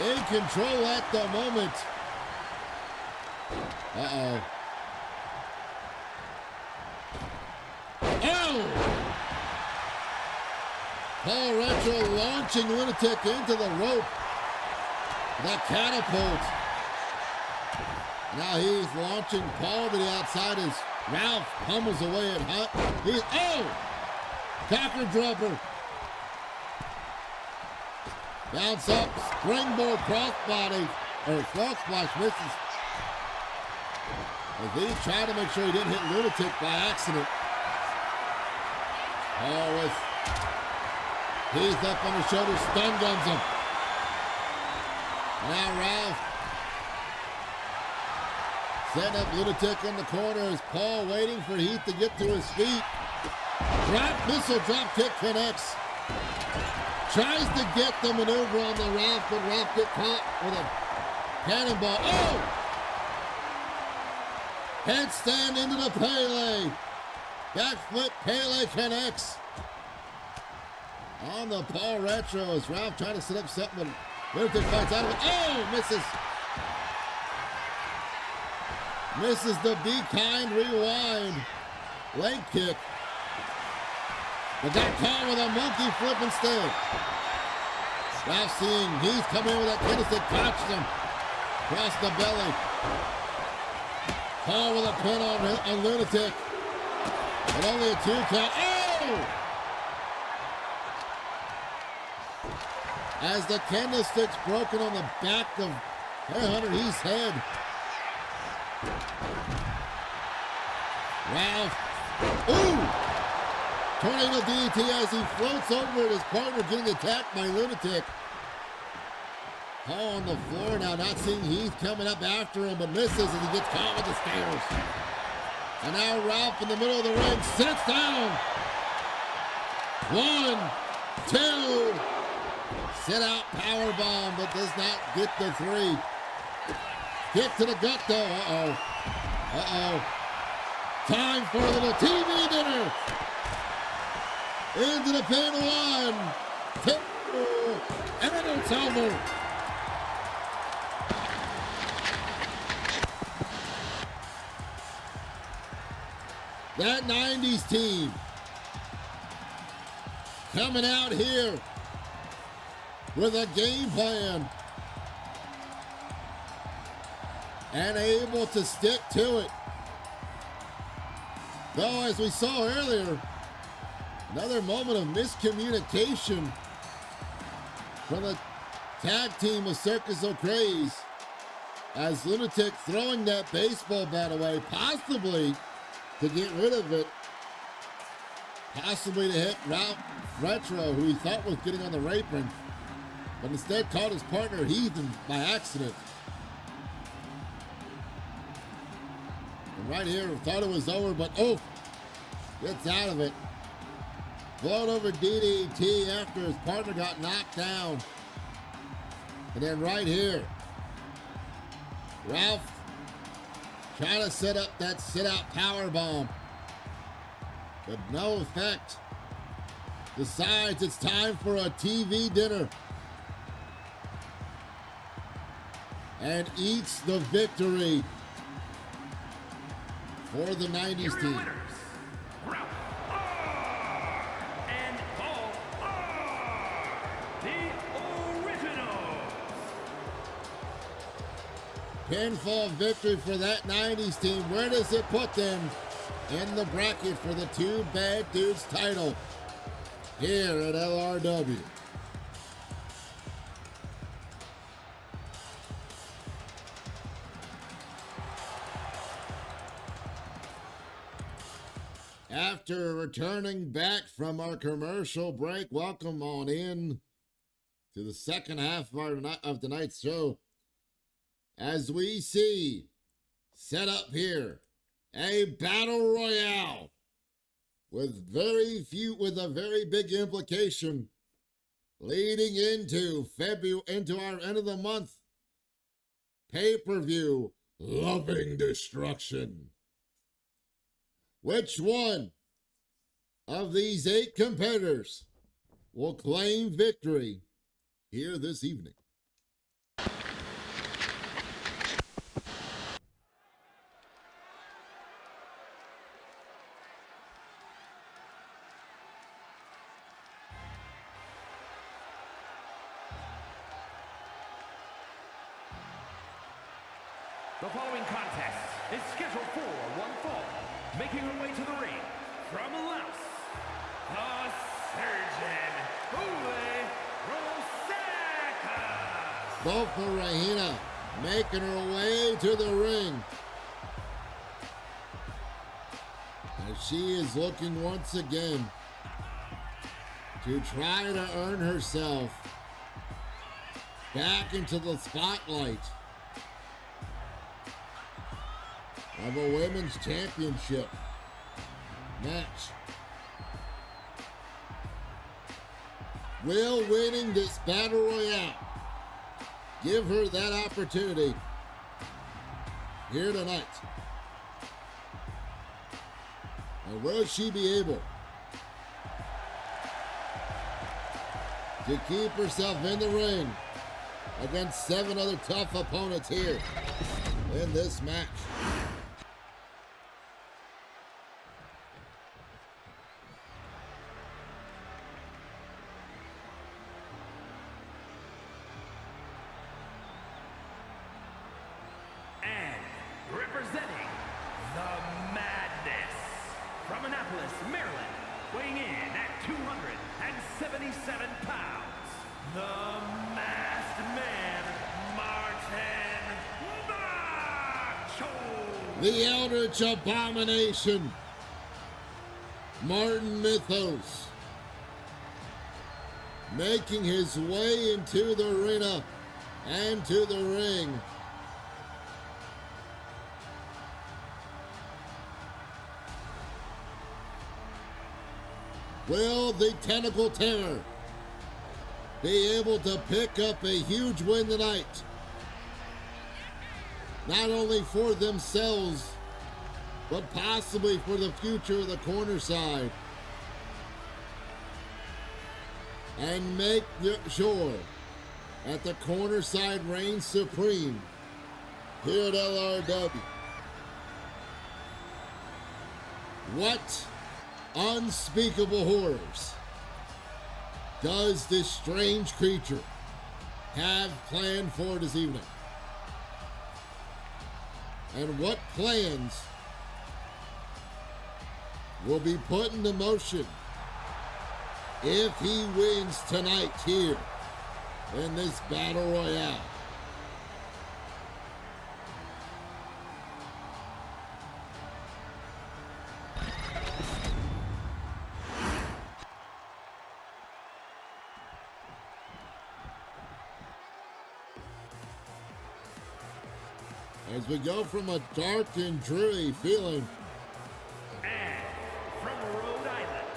in control at the moment. Uh-oh. Oh! Paul Retro launching Lunatic into the rope. That catapult. Now he's launching Paul to the outside as Ralph pummels away at Hunt. Cocker dropper. Bounce up, springboard crossbody, or frog splash misses. As he tried to make sure he didn't hit Lunatic by accident. Paul with Heath up on his shoulder, stun guns him. Now Ralph Setting up Lunatic in the corner as Paul waiting for Heath to get to his feet. Missile drop kick connects. Tries to get the maneuver on the Ralph, but Ralph get caught with a cannonball. Oh! Headstand into the Pele. Backflip, Pele connects. On the Paul Retro as Ralph trying to set up something. Lunatic fights out of it. Oh! Misses. Misses the Be Kind rewind. Leg kick. But got caught with a monkey flip instead. Ralph seeing Heath come in with that candlestick, catches him. Across the belly. Paul with a pin on Lunatic. But only a 2 count. Oh! As the candlestick's broken on the back of Hunter Heath's head. Ralph. Ooh! Tornado DDT as he floats over at his partner getting attacked by Lunatic. Paul on the floor now, not seeing Heath coming up after him, but misses as he gets caught with the stairs. And now Ralph in the middle of the ring sits down. 1, 2. Sit out powerbomb, but does not get the 3. Kick to the gut though. Uh-oh. Uh-oh. Time for a little TV dinner. Into the pin, 1, 2, and then it's over. That 90s team coming out here with a game plan and able to stick to it. Though, as we saw earlier, another moment of miscommunication from the tag team of Circus O'Craze as Lunatic throwing that baseball bat away, possibly to get rid of it, possibly to hit Ralph Retro, who he thought was getting on the apron, but instead caught his partner Heath by accident. And right here, thought it was over, but oh, gets out of it. Float over DDT after his partner got knocked down. And then right here, Ralph trying to set up that sit-out powerbomb. But no effect. Decides it's time for a TV dinner. And eats the victory for the 90s team. Pinfall victory for that 90s team. Where does it put them in the bracket for the Two Bad Dudes title here at LRW? After returning back from our commercial break, welcome on in to the second half of tonight's show. As we see, set up here, a battle royale with a very big implication leading into our end of the month pay-per-view, Loving Destruction. Which one of these 8 competitors will claim victory here this evening? The following contest is scheduled for one fall. Making her way to the ring from Laos, the Surgeon, Ule Rosaka. Bofa Rahina making her way to the ring. As she is looking once again to try to earn herself back into the spotlight. of a women's championship match. Will winning this battle royale give her that opportunity here tonight? And will she be able to keep herself in the ring against 7 other tough opponents here in this match? And representing the Madness from Annapolis, Maryland, weighing in at 277 pounds, the Masked Man, Martin Macho. The Eldritch Abomination, Martin Mythos, making his way into the arena and to the ring. Will the Tentacle Terror be able to pick up a huge win tonight? Not only for themselves, but possibly for the future of the corner side. And make sure that the corner side reigns supreme here at LRW. What unspeakable horrors does this strange creature have planned for this evening? And what plans will be put into motion if he wins tonight here in this battle royale? As we go from a dark and dreary feeling, And from Rhode Island,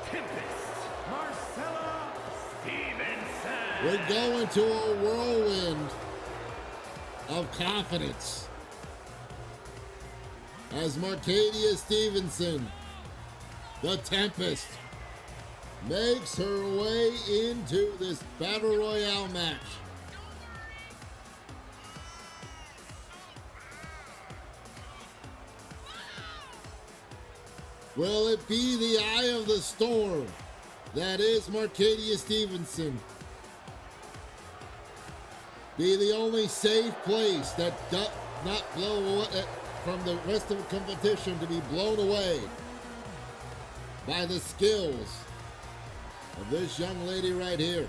Tempest, Marcella Stevenson. we go into a whirlwind of confidence as Marcadia Stevenson, the Tempest, makes her way into this battle royale match. Will it be the eye of the storm that is Marcadia Stevenson? Be the only safe place that does not blow away from the rest of the competition to be blown away by the skills of this young lady right here.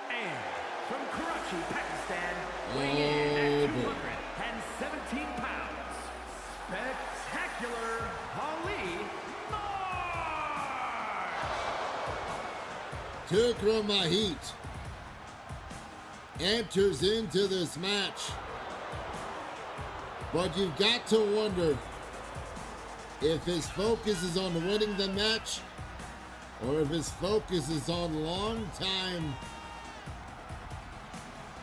And from Karachi, Pakistan, weighing in at 217 pounds, Spectacular Ali Mark. Tukra Mahit enters into this match, but you've got to wonder if his focus is on winning the match or if his focus is on long-time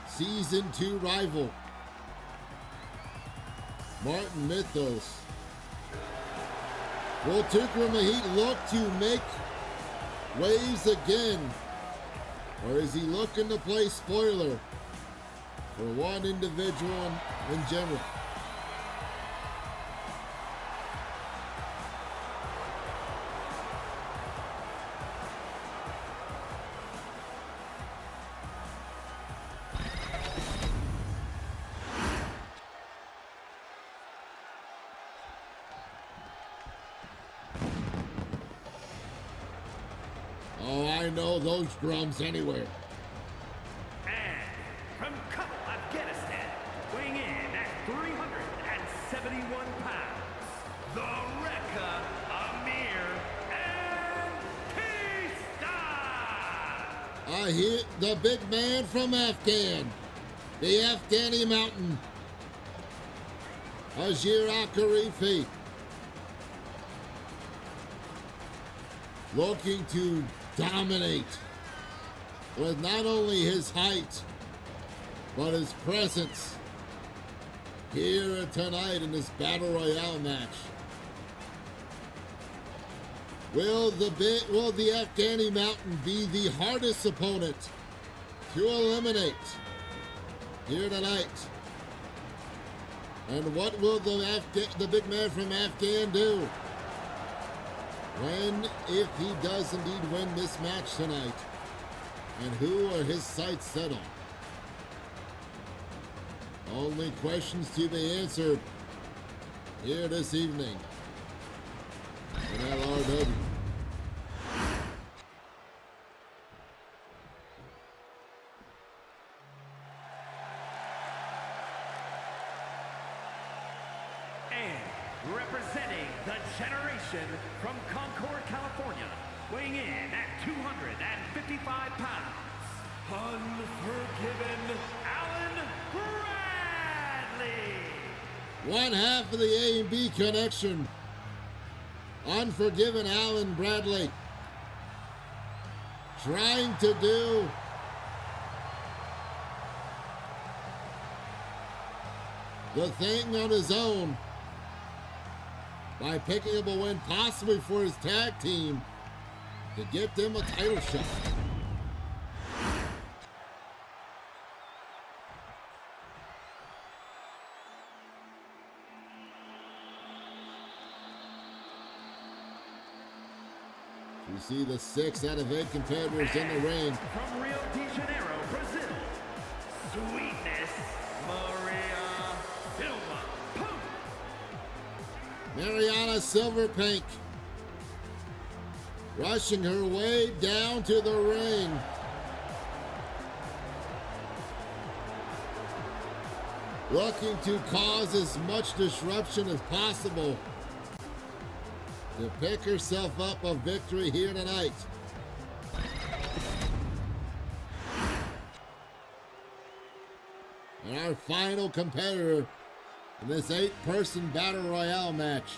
Season 2 rival Martin Mythos. Will Tukra Mahit look to make waves again, or is he looking to play spoiler for one individual in general? Oh, I know those drums anywhere. And from Kabul, Afghanistan, weighing in at 371 pounds, the big man from Afghan, the Afghani Mountain, Ajir Al-Kharifi, looking to dominate with not only his height, but his presence here tonight in this Battle Royale match. Will the Afghani Mountain be the hardest opponent to eliminate here tonight? And what will the big man from Afghan do when, if he does indeed win this match tonight? And who are his sights set on? Only questions to be answered here this evening in LRW. And representing the generation from Concord, California, weighing in at 255 pounds, Unforgiven Alan Bradley. One half of the A and B connection. Unforgiven Alan Bradley. Trying to do the thing on his own by picking up a win possibly for his tag team to get them a title shot. You see the 6 out of 8 competitors in the ring. From Rio de Janeiro, Brazil, Sweetness Maria Silva. Mariana Silverpink rushing her way down to the ring. Looking to cause as much disruption as possible to pick herself up a victory here tonight. And our final competitor in this 8-person Battle Royale match,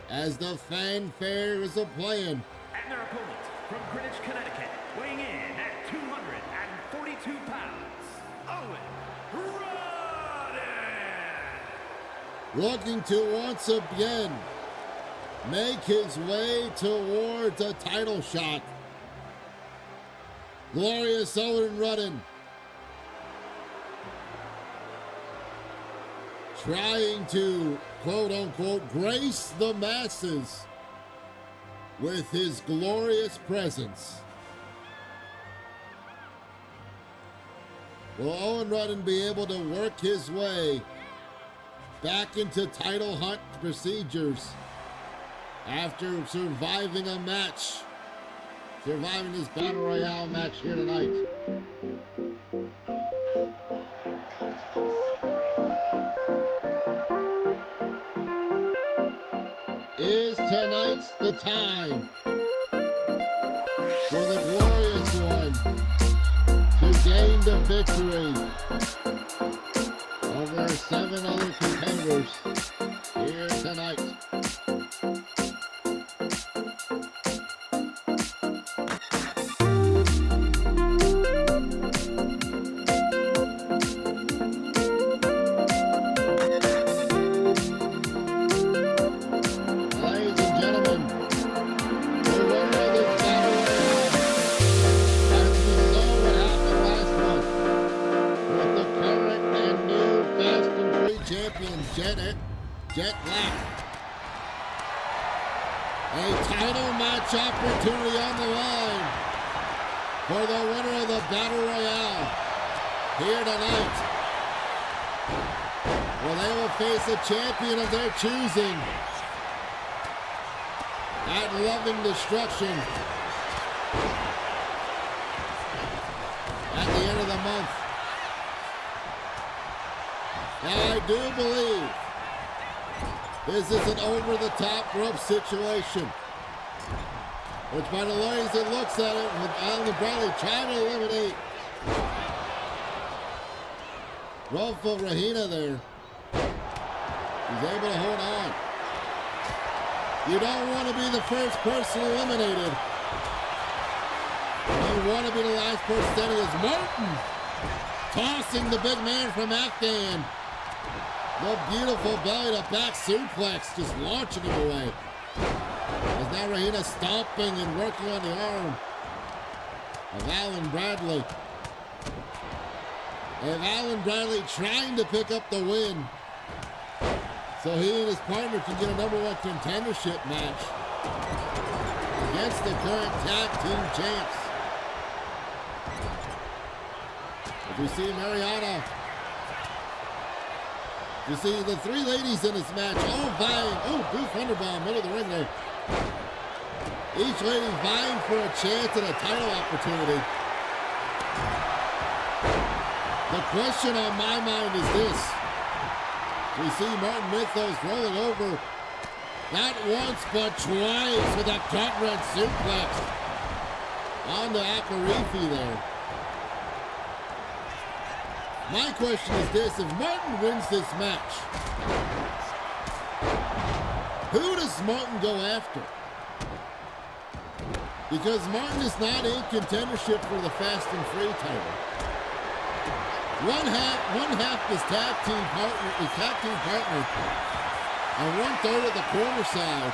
as the fanfare is a-playing. And their opponent from Greenwich, Connecticut, weighing in at 242 pounds, Owen Rodden. Looking to once again make his way towards a title shot. Glorious Owen Rodden trying to, quote unquote, grace the masses with his glorious presence. Will Owen Rodden be able to work his way back into title hunt procedures after surviving a match, surviving this Battle Royale match here tonight? Is tonight's the time for the glorious one to gain the victory over 7 other competitors here tonight? Jet Black. A title match opportunity on the line for the winner of the Battle Royale here tonight. Well, they will face a champion of their choosing at Loving Destruction at the end of the month. Now, I do believe this is an over-the-top rope situation. Which by the ways it looks at it, with Alan Bradley trying to eliminate Rolfo Rahina there. He's able to hold on. You don't want to be the first person eliminated. You want to be the last person standing. Is Martin tossing the big man from Afghan. The beautiful belly to back suplex, just launching him away. As now Rahina stomping and working on the arm of Alan Bradley. And Alan Bradley trying to pick up the win, so he and his partner can get a #1 contendership match against the current tag team champs. As we see Mariana, you see the three ladies in this match all vying. Oh, Booth Underbomb, middle of the ring there. Each lady vying for a chance at a title opportunity. The question on my mind is this. We see Martin Mythos rolling over not once but twice with a gut-wrench suplex on the Akarifi there. My question is this: if Martin wins this match, who does Martin go after? Because Martin is not in contendership for the Fast and Free title. One half is tag team partner, and 1/3 of the corner side,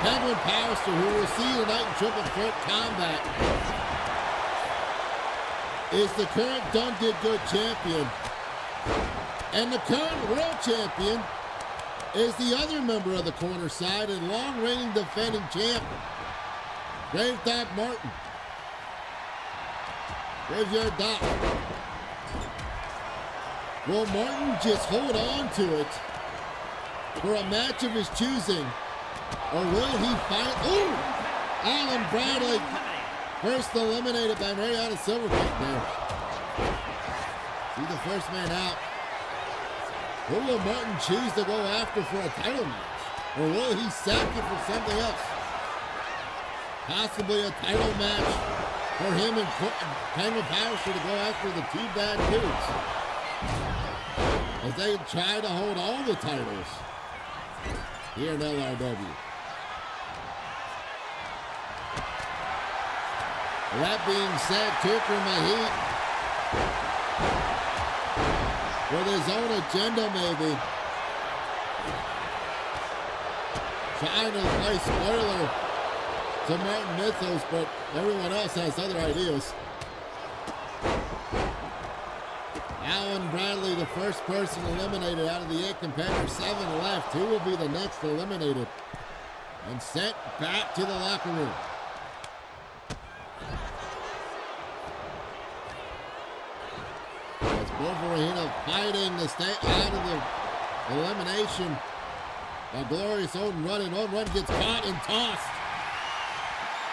Penguin Powerster, who we'll see tonight in Triple Threat Combat, is the current Done Did Good champion, and the current world champion is the other member of the corner side and long-reigning defending champ, Grave Doc Martin. Graveyard Doc. Will Martin just hold on to it for a match of his choosing, or will he fight? Oh! Alan Bradley, first eliminated by Mariana Silverpunk there. See the first man out. Who will Martin choose to go after for a title match? Or will he sack it for something else? Possibly a title match for him and Penguin Powerster to go after the two bad dudes, as they try to hold all the titles here in LRW. That being said, Tucker Mahit, with his own agenda maybe, trying to play spoiler to Martin Mythos, but everyone else has other ideas. Alan Bradley, the first person eliminated out of the 8 competitors, 7 left. Who will be the next eliminated and sent back to the locker room? As Wolverine fighting to stay out of the elimination. A glorious Odin running. Odin run gets caught and tossed.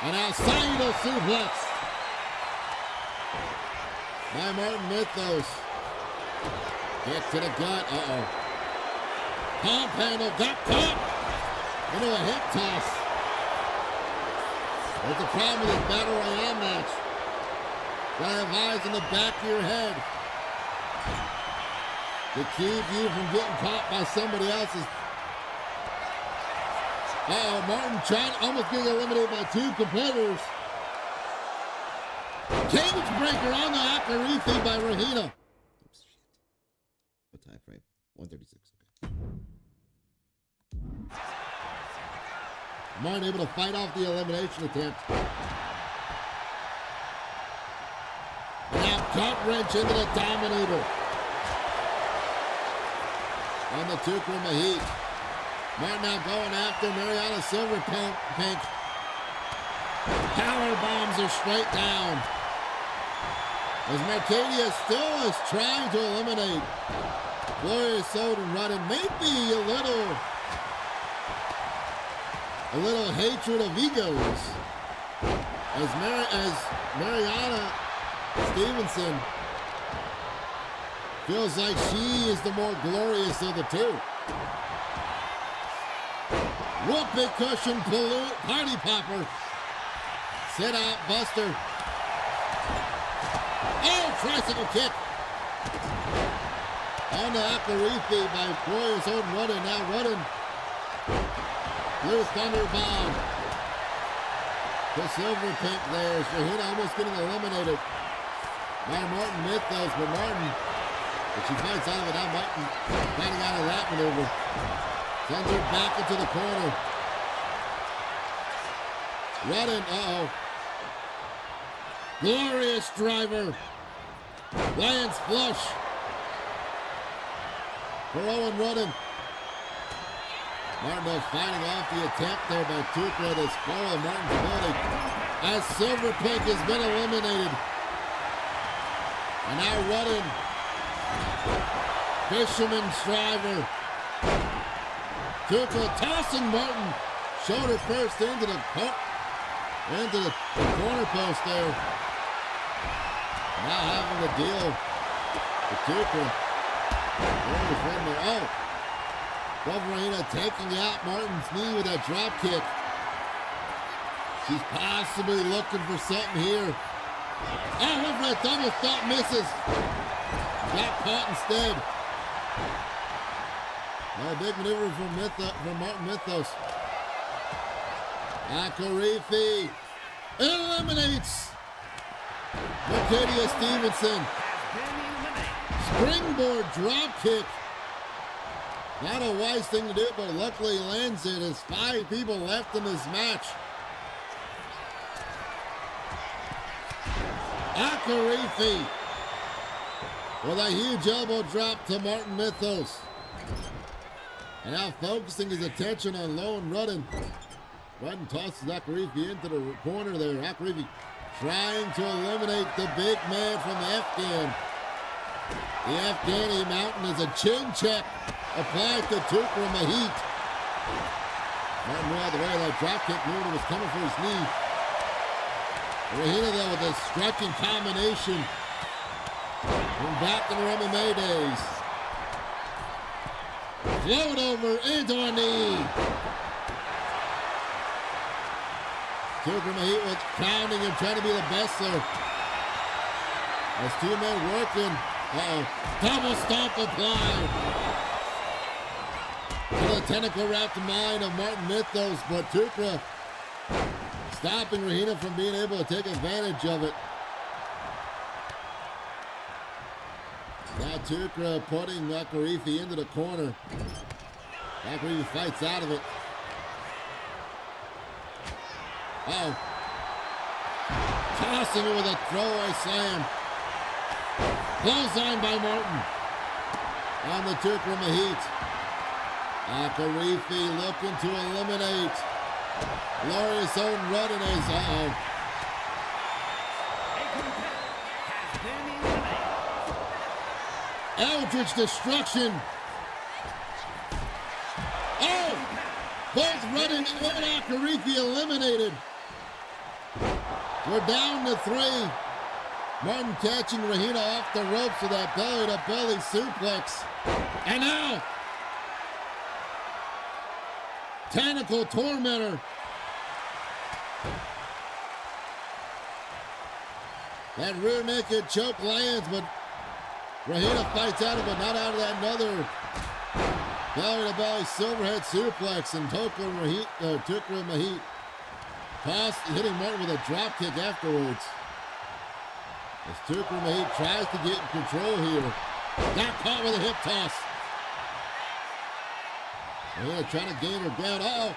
And outside of suplex by Martin Mythos. Kick to the gut. Uh-oh. Palm handle got caught into a hip toss. That's the problem with this Battle Royale match. Gotta have eyes in the back of your head to keep you from getting caught by somebody else's. Uh-oh, Martin trying, almost getting eliminated by 2 competitors. Cage breaker on the Akarifi by Rahina. Oops, shit. What time frame? 1:36. Okay. Martin able to fight off the elimination attempt. Now gut wrench into the Dominator on the Tucker Mahit. Martin now going after Mariana Silverpunk. Power bombs are straight down. As Mercadia still is trying to eliminate Glorious Odin running, maybe a little hatred of egos. As Mariana Stevenson feels like she is the more glorious of the two. Whoopee cushion party popper Sit out, Buster. Oh, tricycle kick. On the Akarifi by Warriors own Rudden. Now Rudden. Blue Thunder Bomb. The silver pink there. Shahina almost getting eliminated by Martin Mythos, but Martin, if she fights out of it, now Martin fighting out of that maneuver. Sends her back into the corner. Rudden, glorious driver. Lands flush for Owen Rudden. Martin fighting off the attempt there by Tukra to spoil Martin's ability as Silver Pink has been eliminated. And now Rudden, Fisherman's driver. Tukra tossing Martin shoulder first into the corner post there. Now having to deal with Tukra. Wolverina taking out Martin's knee with that drop kick. She's possibly looking for something here. Oh, went for that double stop, misses. Got caught instead. A big maneuver from Martin Mythos. Akarifi eliminates Arcadia Stevenson. Springboard drop kick. Not a wise thing to do, but luckily he lands it. There's 5 people left in this match. Akarifi with a huge elbow drop to Martin Mythos. And now focusing his attention on Lone Rudden. Rudden tosses Akarifi into the corner there. Akarifi trying to eliminate the big man from the Afghan. The Afghani mountain is a chin check applied to Tukra Mahit. Martin knew out of the way of that drop kick, knew it was coming for his knee. Rahina though with a striking combination from back in her MMA days. Float over into a knee. Tukra Mahit was pounding and trying to be the best there. As 2 men working. Double stomp applied. To the tentacle wrapped mind of Martin Mythos, but Tukra stopping Rahina from being able to take advantage of it. Now Tukra putting Akarifi into the corner. Akarifi fights out of it. Tossing it with a throwaway slam. Clothesline by Martin on the Tukra Mahit. Akarifi looking to eliminate Glorious own Rudden is, Eldritch Destruction. Oh! Both Rudden and Akarifi eliminated. We're down to 3. Martin catching Rahina off the ropes with that belly-to-belly suplex. And now, Tentacle Tormentor. That rear naked choke lands, but Rahina fights out of it, not out of that another belly-to-belly silverhead suplex, and Tukra Mahit hitting Martin with a drop kick afterwards. As Tukra Mahit tries to get in control here. Got caught with a hip toss. Rahina trying to gain her down.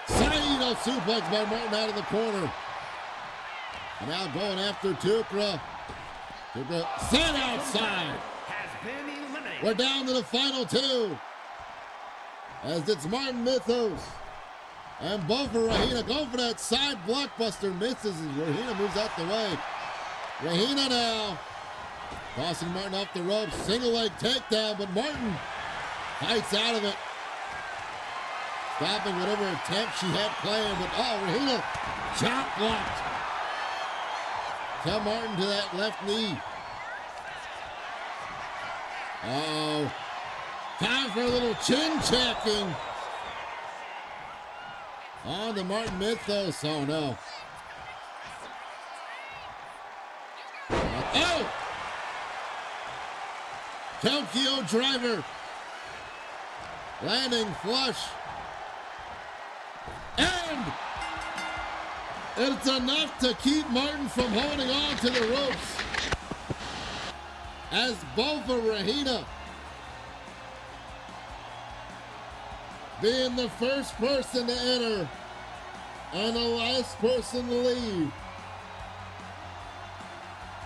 Saito suplex by Martin out of the corner. And now going after Tukra. Tukra set outside. We're down to the final 2. As it's Martin Mythos and both of Rahina going for that side blockbuster. Misses as Rahina moves out the way. Rahina now tossing Martin off the ropes. Single leg takedown, but Martin fights out of it. Stopping whatever attempt she had planned, but Rahina chop blocked. Tell Martin to that left knee. Time for a little chin checking on the Martin Mythos. Oh no. Tokyo Driver. Landing flush. And it's enough to keep Martin from holding on to the ropes. As both of Regina, being the first person to enter and the last person to leave,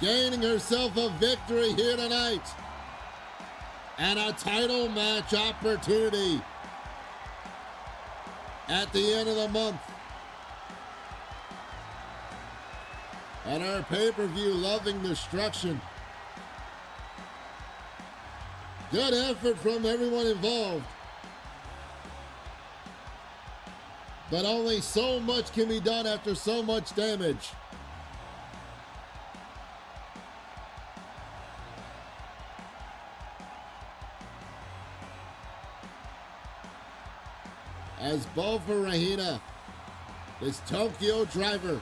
gaining herself a victory here tonight and a title match opportunity at the end of the month. And our pay-per-view, Loving Destruction. Good effort from everyone involved. But only so much can be done after so much damage. As both for Regina, this Tokyo Driver,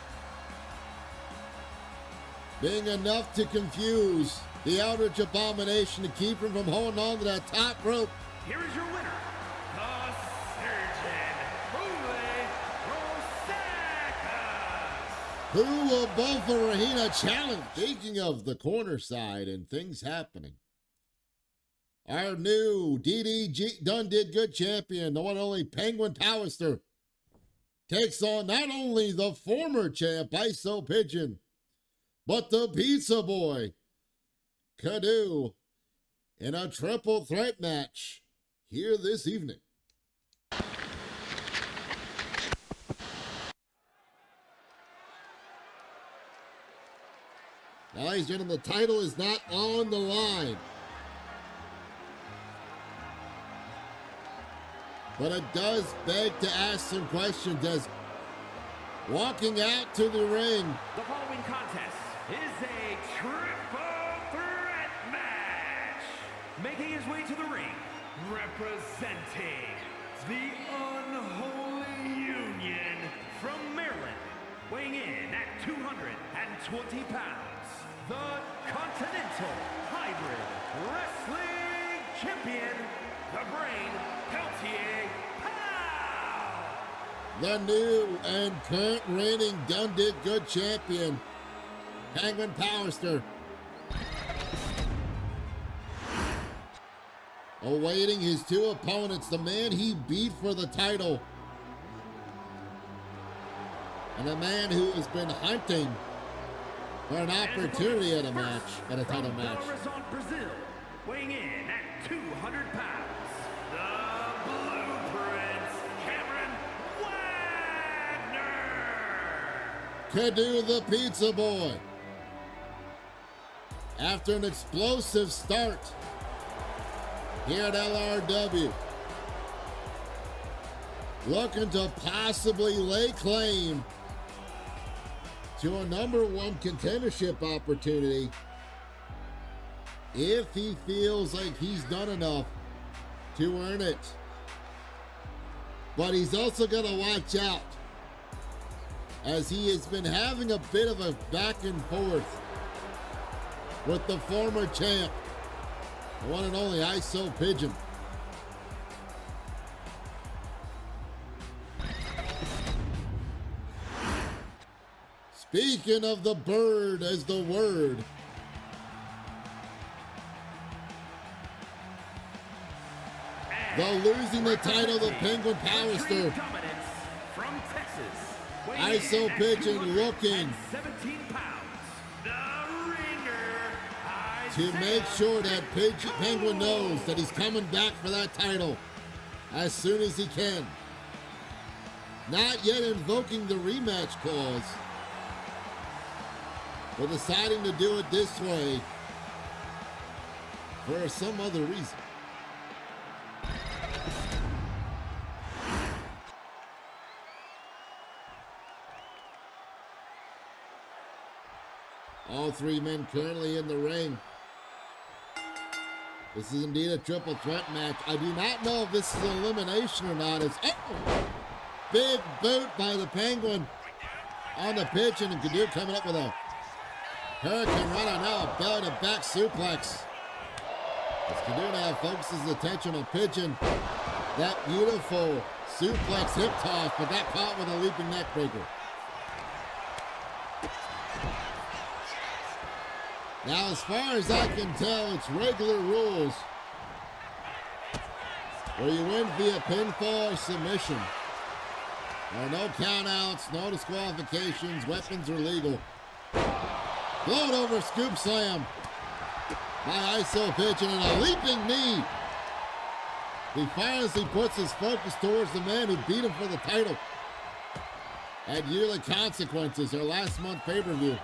being enough to confuse the Eldritch Abomination to keep him from holding on to that top rope. Here is your winner, the Surgeon, Rosacus. Who will both for Regina challenge? Speaking of the corner side and things happening, our new DDG Done Did Good champion, the one and only Penguin Pallister, takes on not only the former champ, ISO Pigeon, but the Pizza Boy, Cadu, in a triple threat match here this evening. Now, ladies and gentlemen, the title is not on the line, but it does beg to ask some questions as walking out to the ring. The following contest is a triple threat match. Making his way to the ring, representing the Unholy Union from Maryland, weighing in at 220 pounds, the Continental Hybrid Wrestling Champion, the Brain, Peltier Pow! The new and current reigning Done Did Good champion, Penguin Pallister, awaiting his two opponents, the man he beat for the title, and a man who has been hunting for an opportunity at a match, at a title match. From Belo Horizonte, Brazil, weighing in at 200 pounds, the Blueprint, Cameron Wagner! Cadu the Pizza Boy. After an explosive start here at LRW, looking to possibly lay claim to a #1 contendership opportunity if he feels like he's done enough to earn it. But he's also going to watch out, as he has been having a bit of a back and forth with the former champ, the one and only ISO Pigeon. Speaking of the bird as the word, the losing the title, the Penguin Pallister, from Texas, ISO Pigeon looking 17 pounds, the ringer, to make sure that Penguin knows that he's coming back for that title as soon as he can. Not yet invoking the rematch clause, but deciding to do it this way for some other reason. All three men currently in the ring. This is indeed a triple threat match. I do not know if this is an elimination or not. It's big boot by the Penguin on the Pigeon, and Cadu coming up with a Hurricane Rana, now a belly to back suplex. As Canoe now focuses his attention on Pigeon. That beautiful suplex hip toss, but got caught with a leaping neck breaker. Now, as far as I can tell, it's regular rules where you win via pinfall or submission. There are no countouts, no disqualifications, weapons are legal. Float over scoop slam by ISO Pigeon and a leaping knee. He finally puts his focus towards the man who beat him for the title at Yearly Consequences, their last month pay-per-view.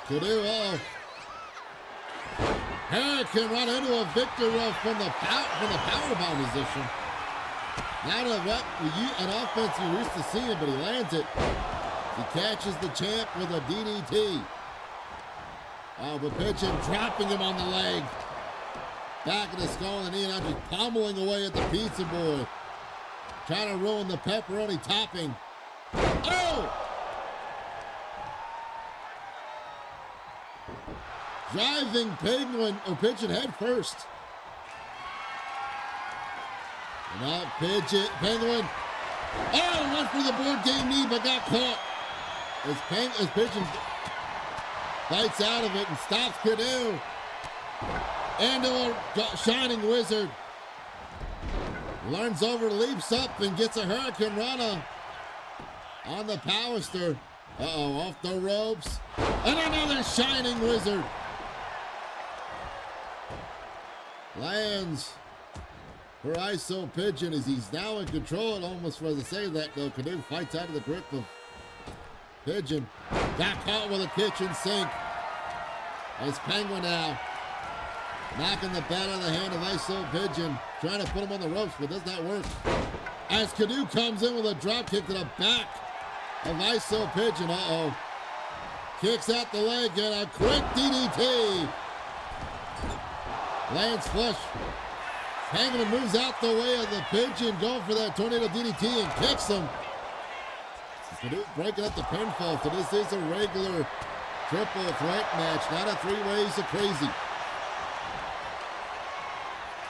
Canoe, Hurricane run into a Victor Row from the powerbomb position. Not an offense you're used to seeing, but he lands it. He catches the champ with a DDT. Oh, but Pigeon dropping him on the leg. Back of the skull and the knee, and I'm just pummeling away at the pizza boy. Trying to ruin the pepperoni topping. Oh! Driving Pigeon head first. And now Penguin. Oh, went for the board game knee, but got caught. As Pigeon fights out of it and stops Canoe. Into a Shining Wizard. Learns over, leaps up, and gets a Hurricane Rana on the Powerster. Uh-oh, off the ropes. And another Shining Wizard. Lands for ISO Pigeon as he's now in control. And almost as I say that, though, Canoe fights out of the grip of Pigeon. Got caught with a kitchen sink. As Penguin now knocking the bat out of the hand of ISO Pigeon. Trying to put him on the ropes, but does not work. As Canoe comes in with a drop kick to the back of ISO Pigeon. Uh-oh. Kicks out the leg and a quick DDT. Lands flush. Penguin moves out the way of the Pigeon, going for that tornado DDT and kicks him. Canoe breaking up the pinfall, so this is a regular triple threat match, not a 3 ways of crazy.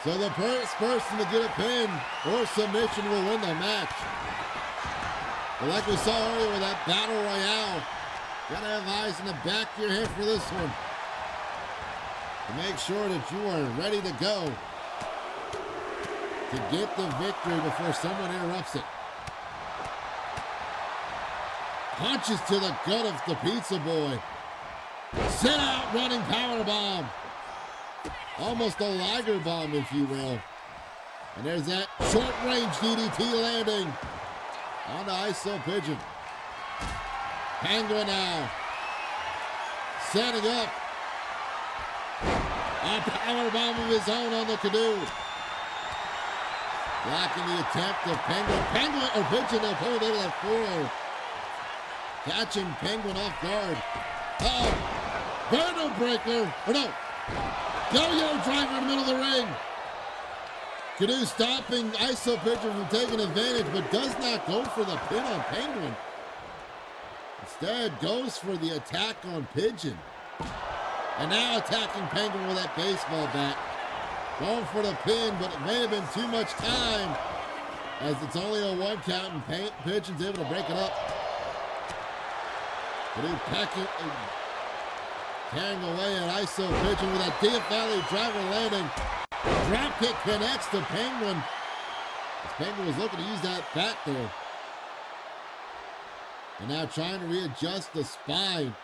So the first person to get a pin or submission will win the match. But like we saw earlier with that Battle Royale, gotta have eyes in the back of your head for this one. To make sure that you are ready to go to get the victory before someone interrupts it. Punches to the gut of the pizza boy. Sit out running power bomb. Almost a Liger bomb, if you will. And there's that short range DDT landing on the ISO Pigeon. Penguin now setting up a power bomb of his own on the Canoe. Blocking the attempt of Penguin or Pigeon to pull it into that 4-0. Catching Penguin off guard. Uh-oh. Vertical breaker. Or no. Yo-yo driver in the middle of the ring. Canoe stopping ISO Pigeon from taking advantage, but does not go for the pin on Penguin. Instead, goes for the attack on Pigeon. And now attacking Penguin with that baseball bat. Going for the pin, but it may have been too much time as it's only a 1 count and Pigeon's able to break it up. Canoe tearing away at ISO Pigeon with that Death Valley driver landing. Drop kick connects to Penguin. As Penguin was looking to use that bat there. And now trying to readjust the spine.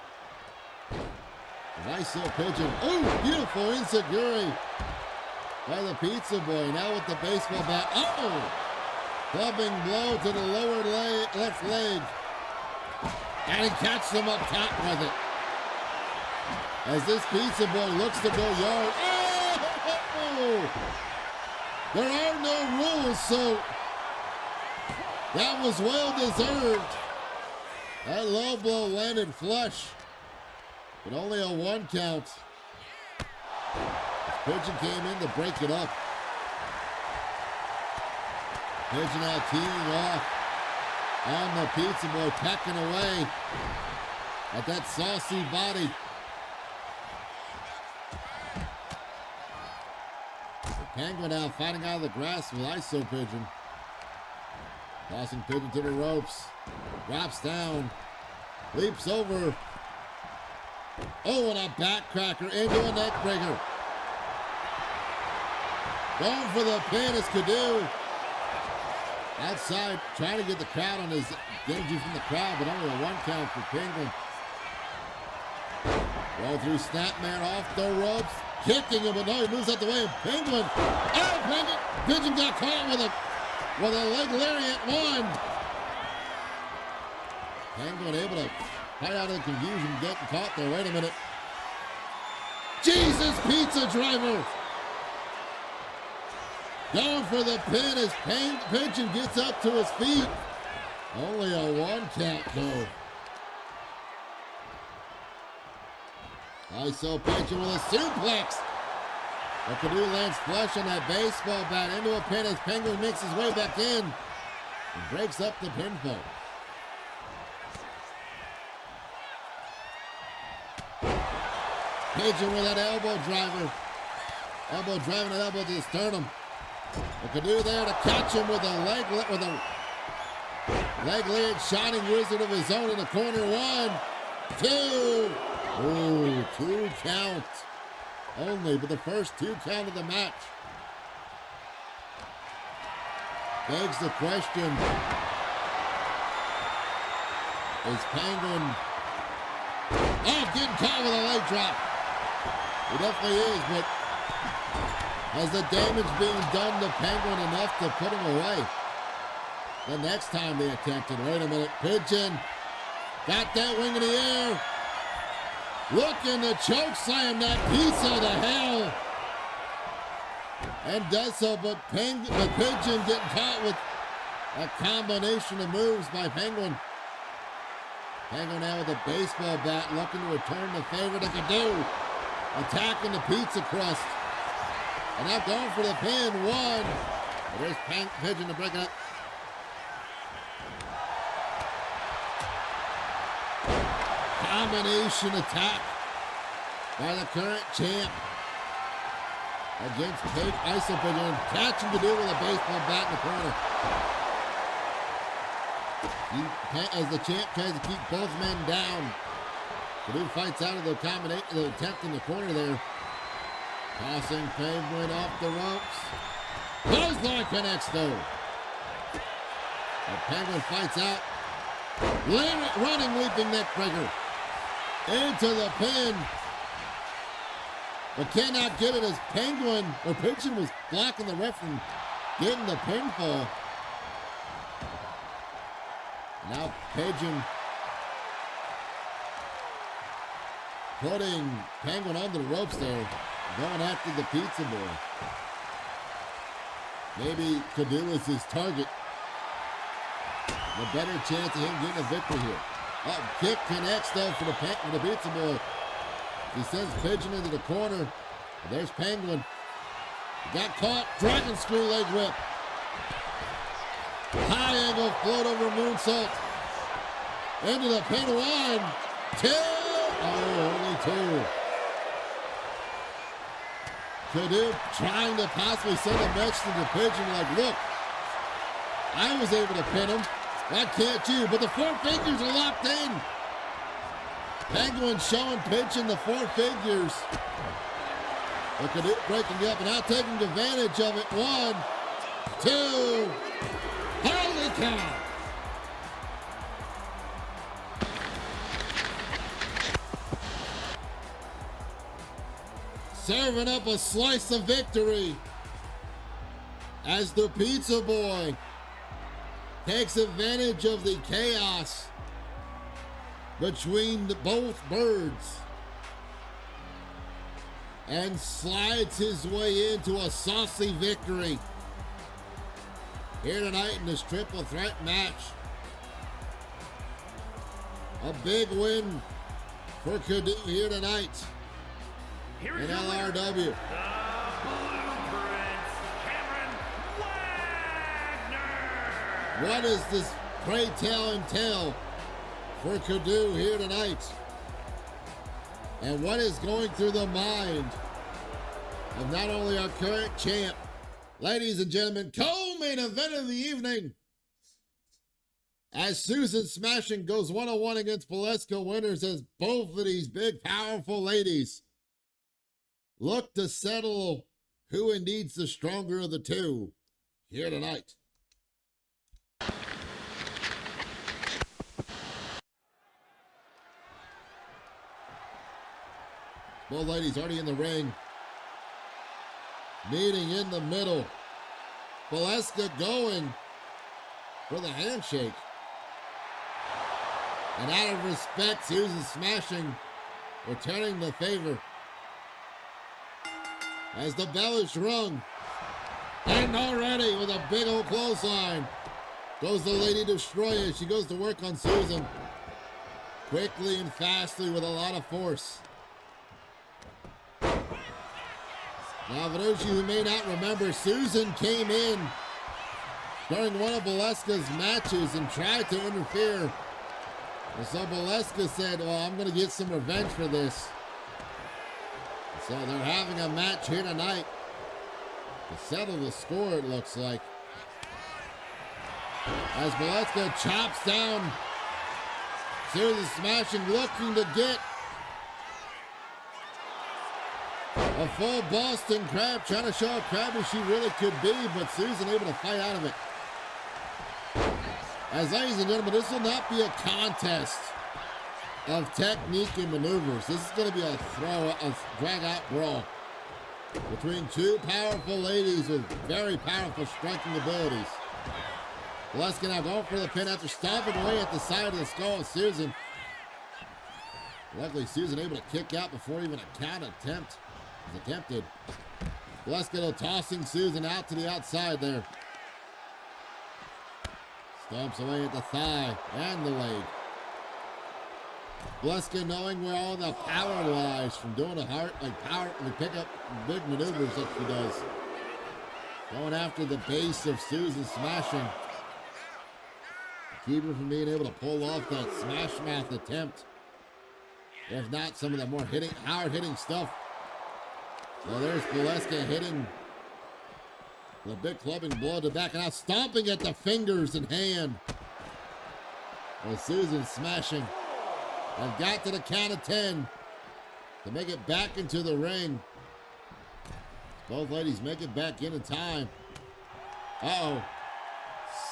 ISO Pigeon. Oh, beautiful enziguri by the pizza boy. Now with the baseball bat. Oh! Clubbing blow to the lower left leg. And he catches him up top with it. As this pizza boy looks to go yard. Oh! There are no rules, so that was well deserved. That low blow landed flush, but only a 1 count. Pigeon came in to break it up. Pigeon now teeing off on the pizza boy, pecking away at that saucy body. Penguin now fighting out of the grasp with ISO Pigeon. Tossing Pigeon to the ropes. Drops down. Leaps over. Oh, and a backcracker into a neck breaker. Going for the pin is Kadu. Outside, trying to get the crowd on his energy from the crowd, but only a 1 count for Penguin. Roll through Snapmare off the ropes. Kicking him, but no, he moves out the way. Penguin. Oh, Penguin. Pigeon got caught with a leg lariat. 1. Penguin able to fight out of the confusion, getting caught there. Wait a minute. Jesus Pizza Driver. Going for the pin as Pigeon gets up to his feet. Only a 1 count though. ISO Pigeon with a suplex. But Kadu lands flush on that baseball bat into a pin as Penguin makes his way back in and breaks up the pinfall. Pigeon with that elbow driver. Elbow driving an elbow to the sternum. But Kadu there to catch him with a leg lid shining wizard of his own in the corner. 1, 2. Ooh, 2 count only, but the first 2 count of the match. Begs the question, is Penguin, getting caught with a leg drop. He definitely is, but has the damage being done to Penguin enough to put him away? The next time they attempted, wait a minute, Pigeon got that wing in the air. Looking to choke slam that piece of the hell. And does so, but Pigeon getting caught with a combination of moves by Penguin. Penguin now with a baseball bat looking to return the favor to Kadu. Attacking the pizza crust. And now going for the pin. 1. But there's Pigeon to break it up. Combination attack by the current champ against ISO Pigeon, catching to do with a baseball bat in the corner. As the champ tries to keep both men down, Kadu fights out of the attempt in the corner there. Tossing Penguin off the ropes. Clothesline connects though. The Penguin fights out. Running leaping neck breaker. Into the pin. But cannot get it as Pigeon was blocking the ref from getting the pinfall. Now Pigeon putting Penguin under the ropes there. Going after the pizza boy. Maybe Kadu is his target. The better chance of him getting a victory here. Kick connects though for the pizza boy. He sends Pigeon into the corner. There's Penguin. He got caught. Dragon screw leg whip. High angle float over moonsault. Into the pin. 1, 2. Oh, only 2. Kadu trying to possibly send a message to the Pigeon like, look, I was able to pin him. Why can't you? But the 4 figures are locked in. Penguin showing Pigeon the 4 figures. But Kadu breaking up and now taking advantage of it. 1, 2. Holy cow. Serving up a slice of victory as the pizza boy takes advantage of the chaos between both birds and slides his way into a saucy victory here tonight in this triple threat match. A big win for Kadu here tonight in LRW. The Blueprints, Cameron Wagner. What does this pray tell entail for Kadu here tonight? And what is going through the mind of not only our current champ, ladies and gentlemen, co-main event of the evening. As Susan Smashing goes one-on-one against Valeska Winters, as both of these big, powerful ladies look to settle who indeed's the stronger of the two here tonight. Both ladies already in the ring. Meeting in the middle. Valeska going for the handshake. And out of respect, Susan Smashing returning the favor. As the bell is rung. And already with a big old clothesline goes the Lady Destroyer. She goes to work on Susan. Quickly and fastly with a lot of force. Now, for those of you who may not remember, Susan came in during one of Valeska's matches and tried to interfere. And so Valeska said, well, I'm going to get some revenge for this. So they're having a match here tonight to settle the score, it looks like. As Valeska chops down, Susan Smashing looking to get a full Boston Crab, trying to show how crabby she really could be, but Susan able to fight out of it. As ladies and gentlemen, this will not be a contest of technique and maneuvers. This is going to be a drag-out brawl between two powerful ladies with very powerful striking abilities. Valeska now going for the pin after stomping away at the side of the skull of Susan. Luckily, Susan able to kick out before even a count attempt is attempted. Valeska tossing Susan out to the outside there. Stomps away at the thigh and the leg. Valeska knowing where all the power lies from doing the pick up big maneuvers that she does. Going after the base of Susan Smashing. Keep her from being able to pull off that smash mouth attempt. If not, some of the more hard hitting stuff. So there's Valeska hitting the big clubbing blow to the back, and now stomping at the fingers and hand. Well, Susan Smashing have got to the count of 10 to make it back into the ring. Both ladies make it back in time. Uh-oh.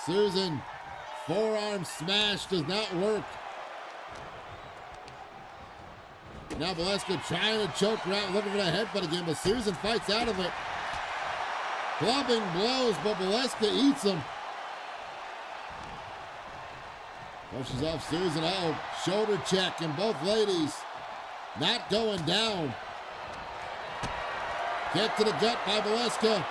Susan, forearm smash does not work. Now Valeska trying to choke her out, looking for that headbutt again, but Susan fights out of it. Clubbing blows, but Valeska eats them. Pushes off Susan. Uh-oh, shoulder check, and both ladies not going down. Kick to the gut by Valeska.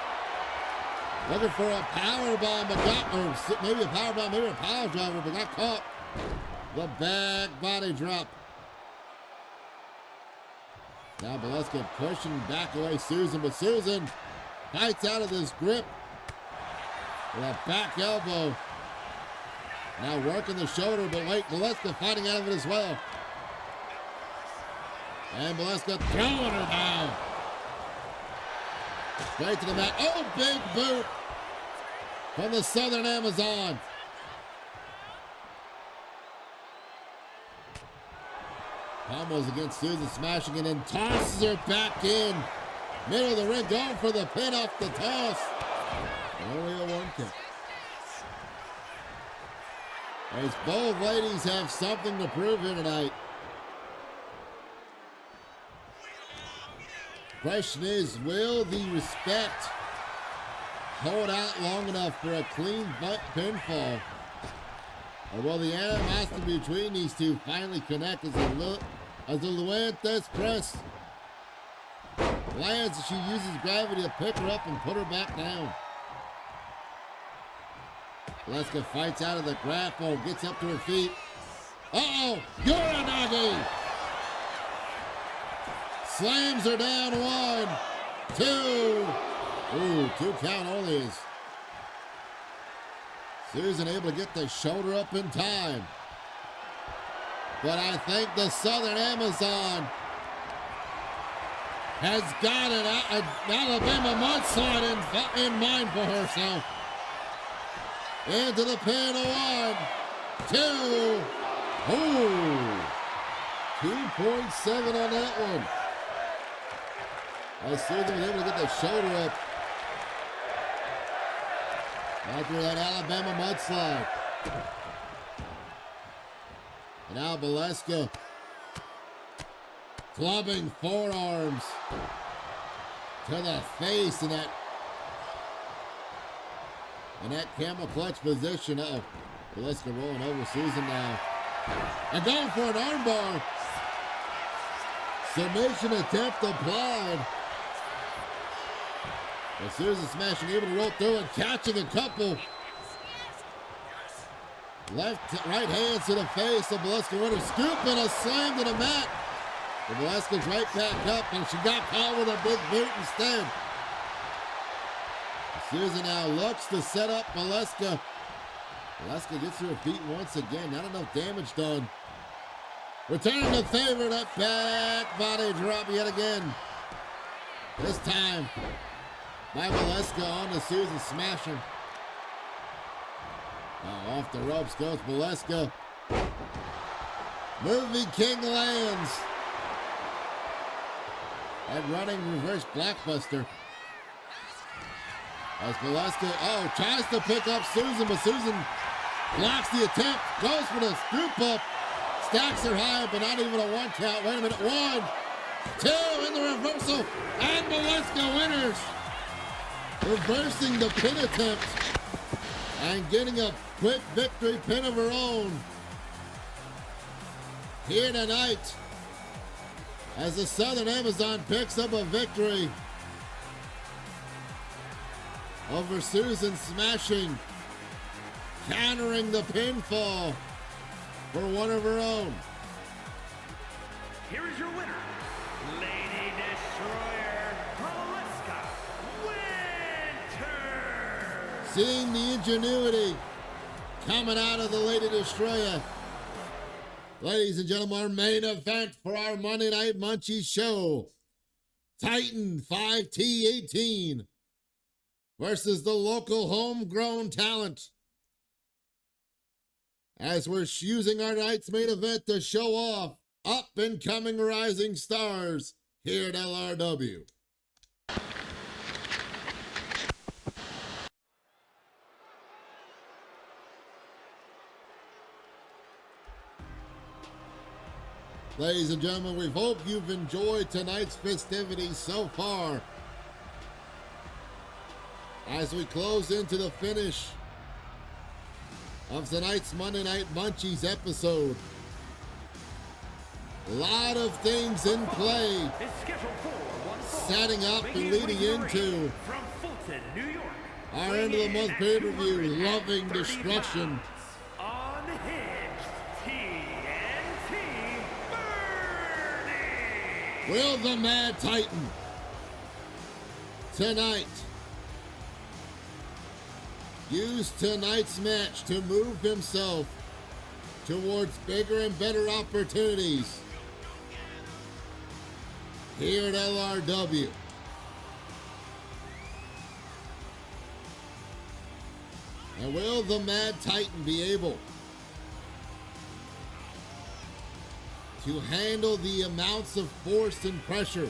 Looking for a power bomb, but or maybe a power bomb, maybe a power driver, but got caught. The back body drop. Now Valeska pushing back away Susan, but Susan fights out of this grip with a back elbow. Now working the shoulder, but wait, Valeska fighting out of it as well. And Valeska throwing her down. Straight to the mat. Oh, big boot from the Southern Amazon. Combos against Susan Smashing and then tosses her back in. Middle of the ring, going for the pin off the toss. Only a one kick. As both ladies have something to prove here tonight. Question is, will the respect hold out long enough for a clean pinfall? Or will the animosity between these two finally connect as the Luantes press lands as she uses gravity to pick her up and put her back down? Valeska fights out of the grapple, gets up to her feet. Uh-oh, Uranagi! Slams her down, 1, 2. Ooh, 2 count only is Susan able to get the shoulder up in time. But I think the Southern Amazon has got an Alabama mudslide in mind for herself. Into the pin, 1, 2. Oh, 2.7 on that one. As Susan was able to get the shoulder up after that Alabama mudslide. And now Valeska clubbing forearms to the face in that camel clutch position. Uh-oh. Valeska rolling over Susan now. And going for an armbar. Submission attempt applied. And Susan smashing, able to roll through and catching a couple. Right hands to the face of Valeska winner. Scoop and a slam to the mat. And Valeska's right back up, and she got caught with a big boot instead. Susan now looks to set up Valeska. Valeska gets to her feet once again. Not enough damage done. Returning the favor, that back body drop yet again. This time by Valeska on to Susan, smashing. Off the ropes goes Valeska. Movie King lands. That running reverse blockbuster. As Valeska, tries to pick up Susan, but Susan blocks the attempt, goes for the scoop up, stacks her high, but not even a 1 count. Wait a minute, 1, 2 in the reversal, and Valeska winners. Reversing the pin attempt and getting a quick victory pin of her own here tonight as the Southern Amazon picks up a victory over Susan, smashing, countering the pinfall for one of her own. Here is your winner, Lady Destroyer, Valeska Winter. Seeing the ingenuity coming out of the Lady Destroyer. Ladies and gentlemen, our main event for our Monday Night Munchies show. Titan 5T18 versus the local homegrown talent. As we're using our night's main event to show off up-and-coming rising stars here at LRW. Ladies and gentlemen, we hope you've enjoyed tonight's festivities so far. As we close into the finish of tonight's Monday Night Munchies episode. A lot of things in play, setting up and leading into from Fulton, New York, our end of the month pay-per-view, Loving Destruction. Unhinged TNT Burning. Will the Mad Titan tonight use tonight's match to move himself towards bigger and better opportunities here at LRW? And will the Mad Titan be able to handle the amounts of force and pressure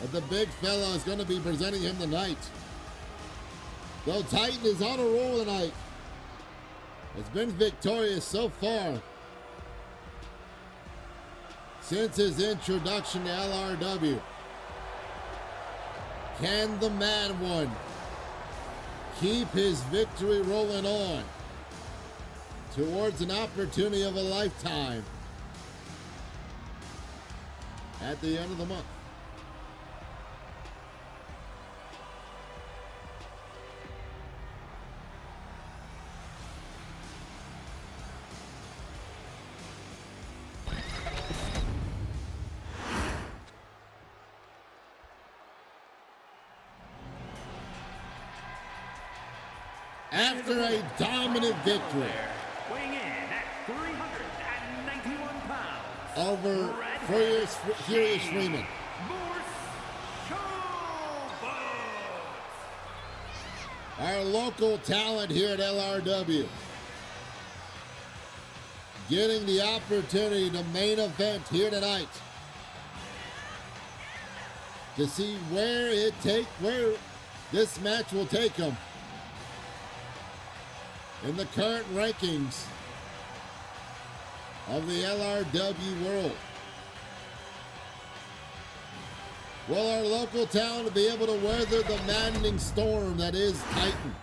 that the big fella is going to be presenting him tonight? Though Titan is on a roll tonight, has been victorious so far since his introduction to LRW. Can the Mad One keep his victory rolling on towards an opportunity of a lifetime at the end of the month? After a dominant victory Weighing in at 391 pounds. over Furious Freeman, Our local talent here at LRW getting the opportunity to main event here tonight to see where this match will take them in the current rankings of the LRW world. Will our local talent be able to weather the maddening storm that is Titan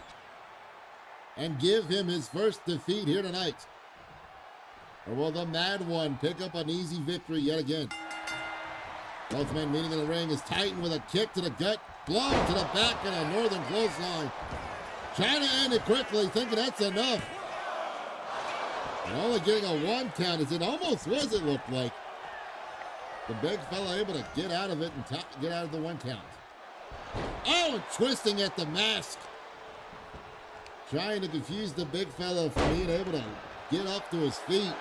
and give him his first defeat here tonight? Or will the Mad One pick up an easy victory yet again? Both men meeting in the ring is Titan with a kick to the gut, blow to the back, and a northern clothesline. Trying to end it quickly, thinking that's enough. And only getting a 1 count, as it almost was, it looked like. The big fella able to get out of it and get out of the 1 count. Oh, and twisting at the mask. Trying to confuse the big fella from being able to get up to his feet.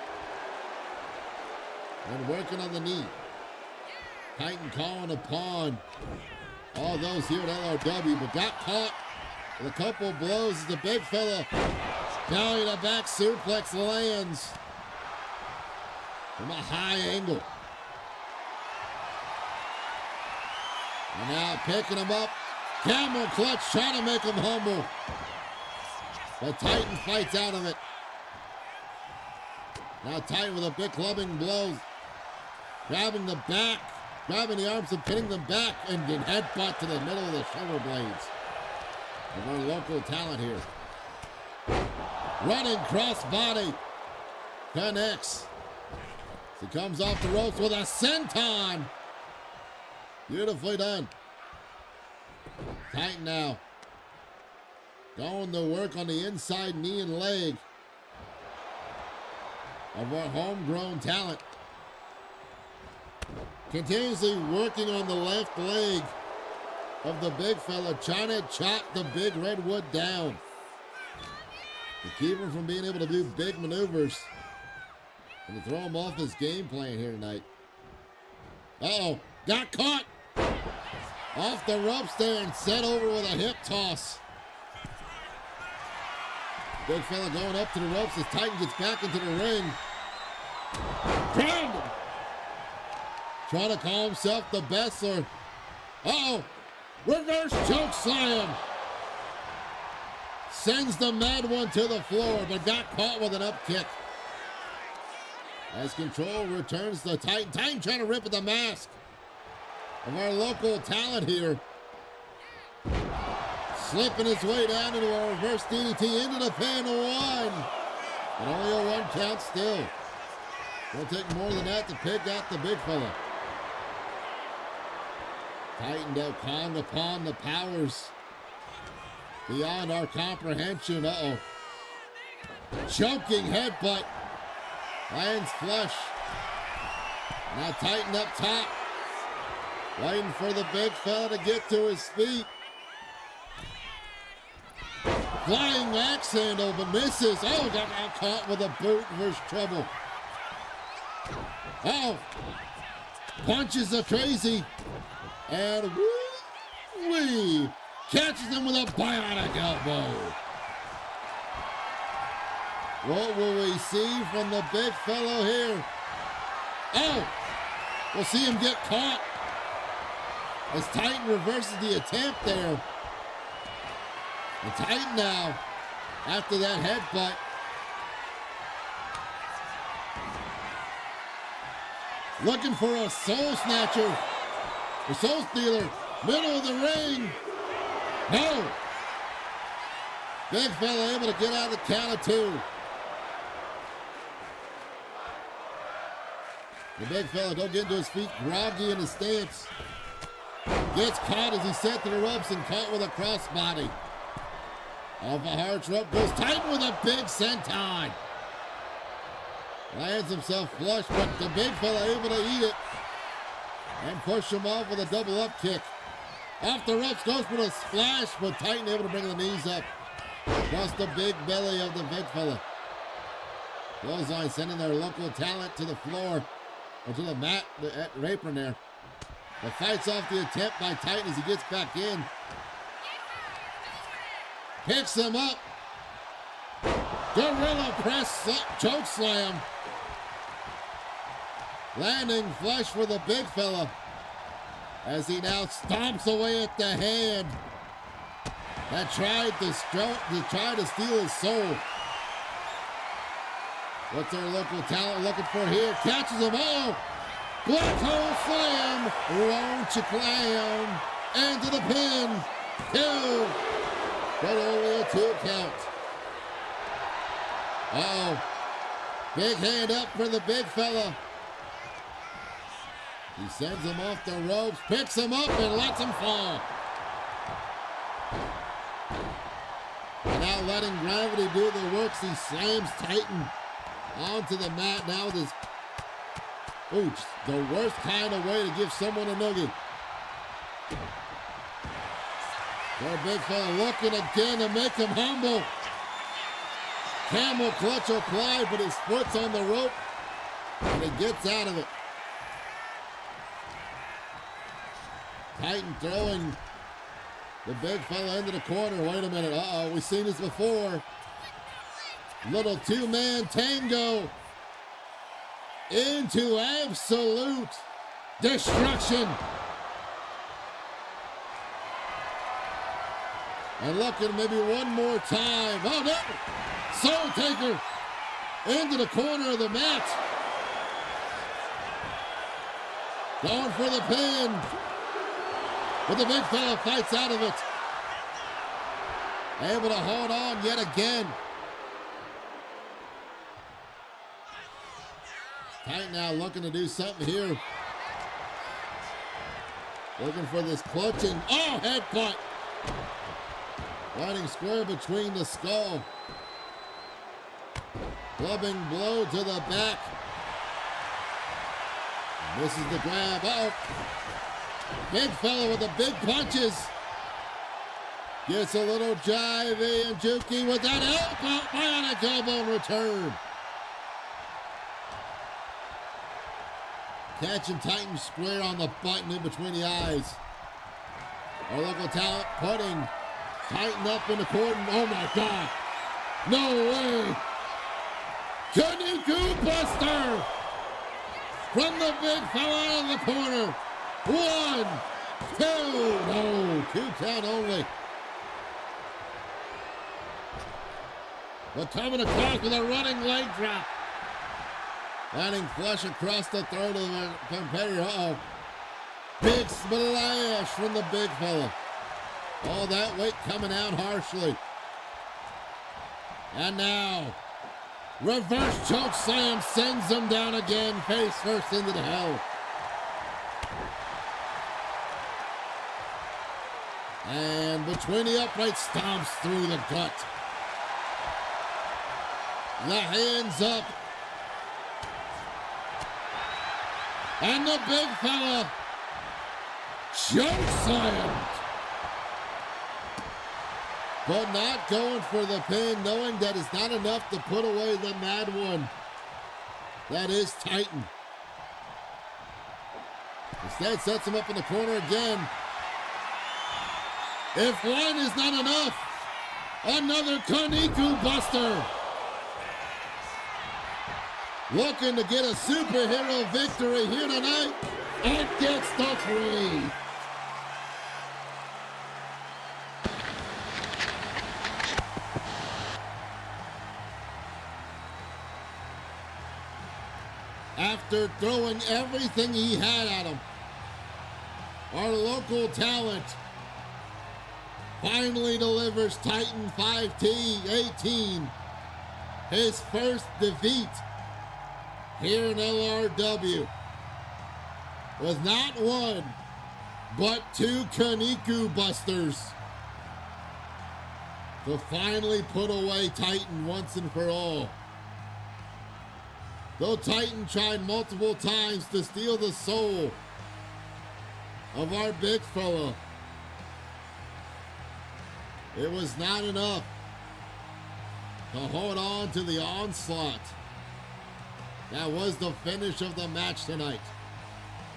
And working on the knee. Titan calling upon all those here at LRW, but got caught with a couple of blows as the big fella belly to back suplex lands from a high angle. And now picking him up. Camel clutch trying to make him humble. But Titan fights out of it. Now Titan with a big clubbing blow. Grabbing the back. Grabbing the arms and pinning them back. And get headbutt to the middle of the shoulder blades of our local talent here. Running crossbody. Connects. He comes off the ropes with a senton. Beautifully done. Titan now going to work on the inside knee and leg of our homegrown talent. Continuously working on the left leg of the big fella, trying to chop the big redwood down to keep him from being able to do big maneuvers and to throw him off his game plan here tonight. Uh-oh, got caught. Off the ropes there and set over with a hip toss. Big fella going up to the ropes as Titan gets back into the ring. Ground him. Trying to call himself the Bessler. Uh-oh. Reverse choke slam. Sends the Mad One to the floor, but got caught with an up kick. As Control returns to Titan. Titan trying to rip at the mask of our local talent here. Slipping his way down into a reverse DDT into the pin, one. But only a 1 count still. It'll take more than that to pick out the big fella. Titan now calling upon the powers beyond our comprehension. Uh-oh. Choking headbutt. Lands flush. Now Titan up top. Waiting for the big fella to get to his feet. Flying axe handle, but misses. Oh, got caught with a boot versus trouble. Oh, punches are crazy. And woo-wee, catches him with a bionic elbow. What will we see from the big fellow here? Oh, we'll see him get caught as Titan reverses the attempt there. And Titan now, after that headbutt, looking for a soul snatcher, a soul stealer, middle of the ring. No. Big fella able to get out of the count of 2. The big fella don't get into his feet, groggy in his stance. Gets caught as he's set to the ropes and caught with a crossbody. Off a hard rope goes Titan with a big senton. Lands himself flush, but the big fella able to eat it and push him off with a double up kick. Off the ropes goes for a splash, but Titan able to bring the knees up across the big belly of the big fella. Clothesline sending their local talent to the floor, or to the mat, the apron there. The fight's off the attempt by Titan as he gets back in. Picks him up. Gorilla press choke slam. Landing flush for the big fella as he now stomps away at the hand that tried to steal his soul. What's our local talent looking for here? Catches them all. Black hole slam. Won't you clown? Into the pin. 2. But only a 2 count. Uh-oh. Big hand up for the big fella. He sends him off the ropes, picks him up, and lets him fall. And now letting gravity do the works, he slams Titan onto the mat now with his, the worst kind of way to give someone a noogie. The big fella looking again to make him humble. Camel clutch applied, but his foot's on the rope, and he gets out of it. Titan throwing the big fella into the corner. Wait a minute. Uh-oh, we've seen this before. Little 2-man tango into absolute destruction. And looking maybe one more time. Oh, no! Soul Taker into the corner of the mat. Going for the pin. But the big fella fights out of it. Able to hold on yet again. Titan now looking to do something here. Looking for this clutching. Oh, headbutt. Riding square between the skull. Clubbing blow to the back. This is the grab. Oh. Big fella with the big punches. Gets a little jivey and jukey with that elbow. Bionic elbow in return. Catching Titan square on the button in between the eyes. Our local talent putting Titan up in the corner. Oh my God. No way. Kaniku Buster from the big fella out of the corner. 1, 2, no, 2 count only. But coming across with a running leg drop. Landing flush across the throat of the competitor. Uh-oh. Big splash from the big fella. All that weight coming out harshly. And now, reverse choke slam sends him down again, face first into the hell. And between the uprights, stomps through the gut. The hands up. And the big fella choke slammed. But not going for the pin, knowing that it's not enough to put away the mad one. That is Titan. Instead, sets him up in the corner again. If one is not enough, another Kaniku Buster. Looking to get a superhero victory here tonight and gets the 3. After throwing everything he had at him, our local talent finally delivers Titan 5T18 his first defeat here in LRW with not one, but 2 Kaniku Busters to finally put away Titan once and for all. Though Titan tried multiple times to steal the soul of our big fella, it was not enough to hold on to the onslaught. That was the finish of the match tonight.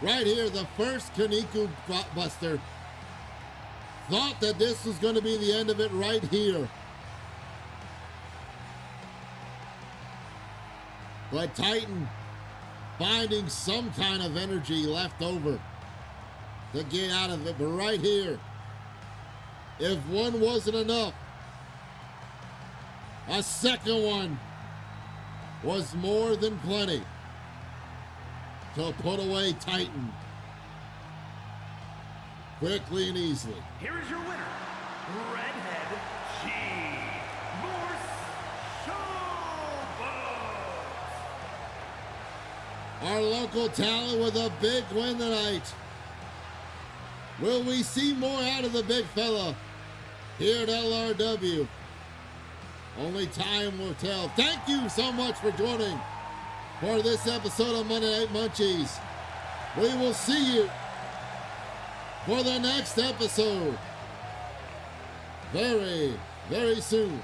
Right here, the first Kaniku Buster thought that this was going to be the end of it right here. But Titan finding some kind of energy left over to get out of it. But right here, if one wasn't enough, a second one was more than plenty to put away Titan quickly and easily. Here is your winner, Redhead G. Our local talent with a big win tonight. Will we see more out of the big fella here at LRW? Only time will tell. Thank you so much for joining for this episode of Monday Night Munchies. We will see you for the next episode very, very soon.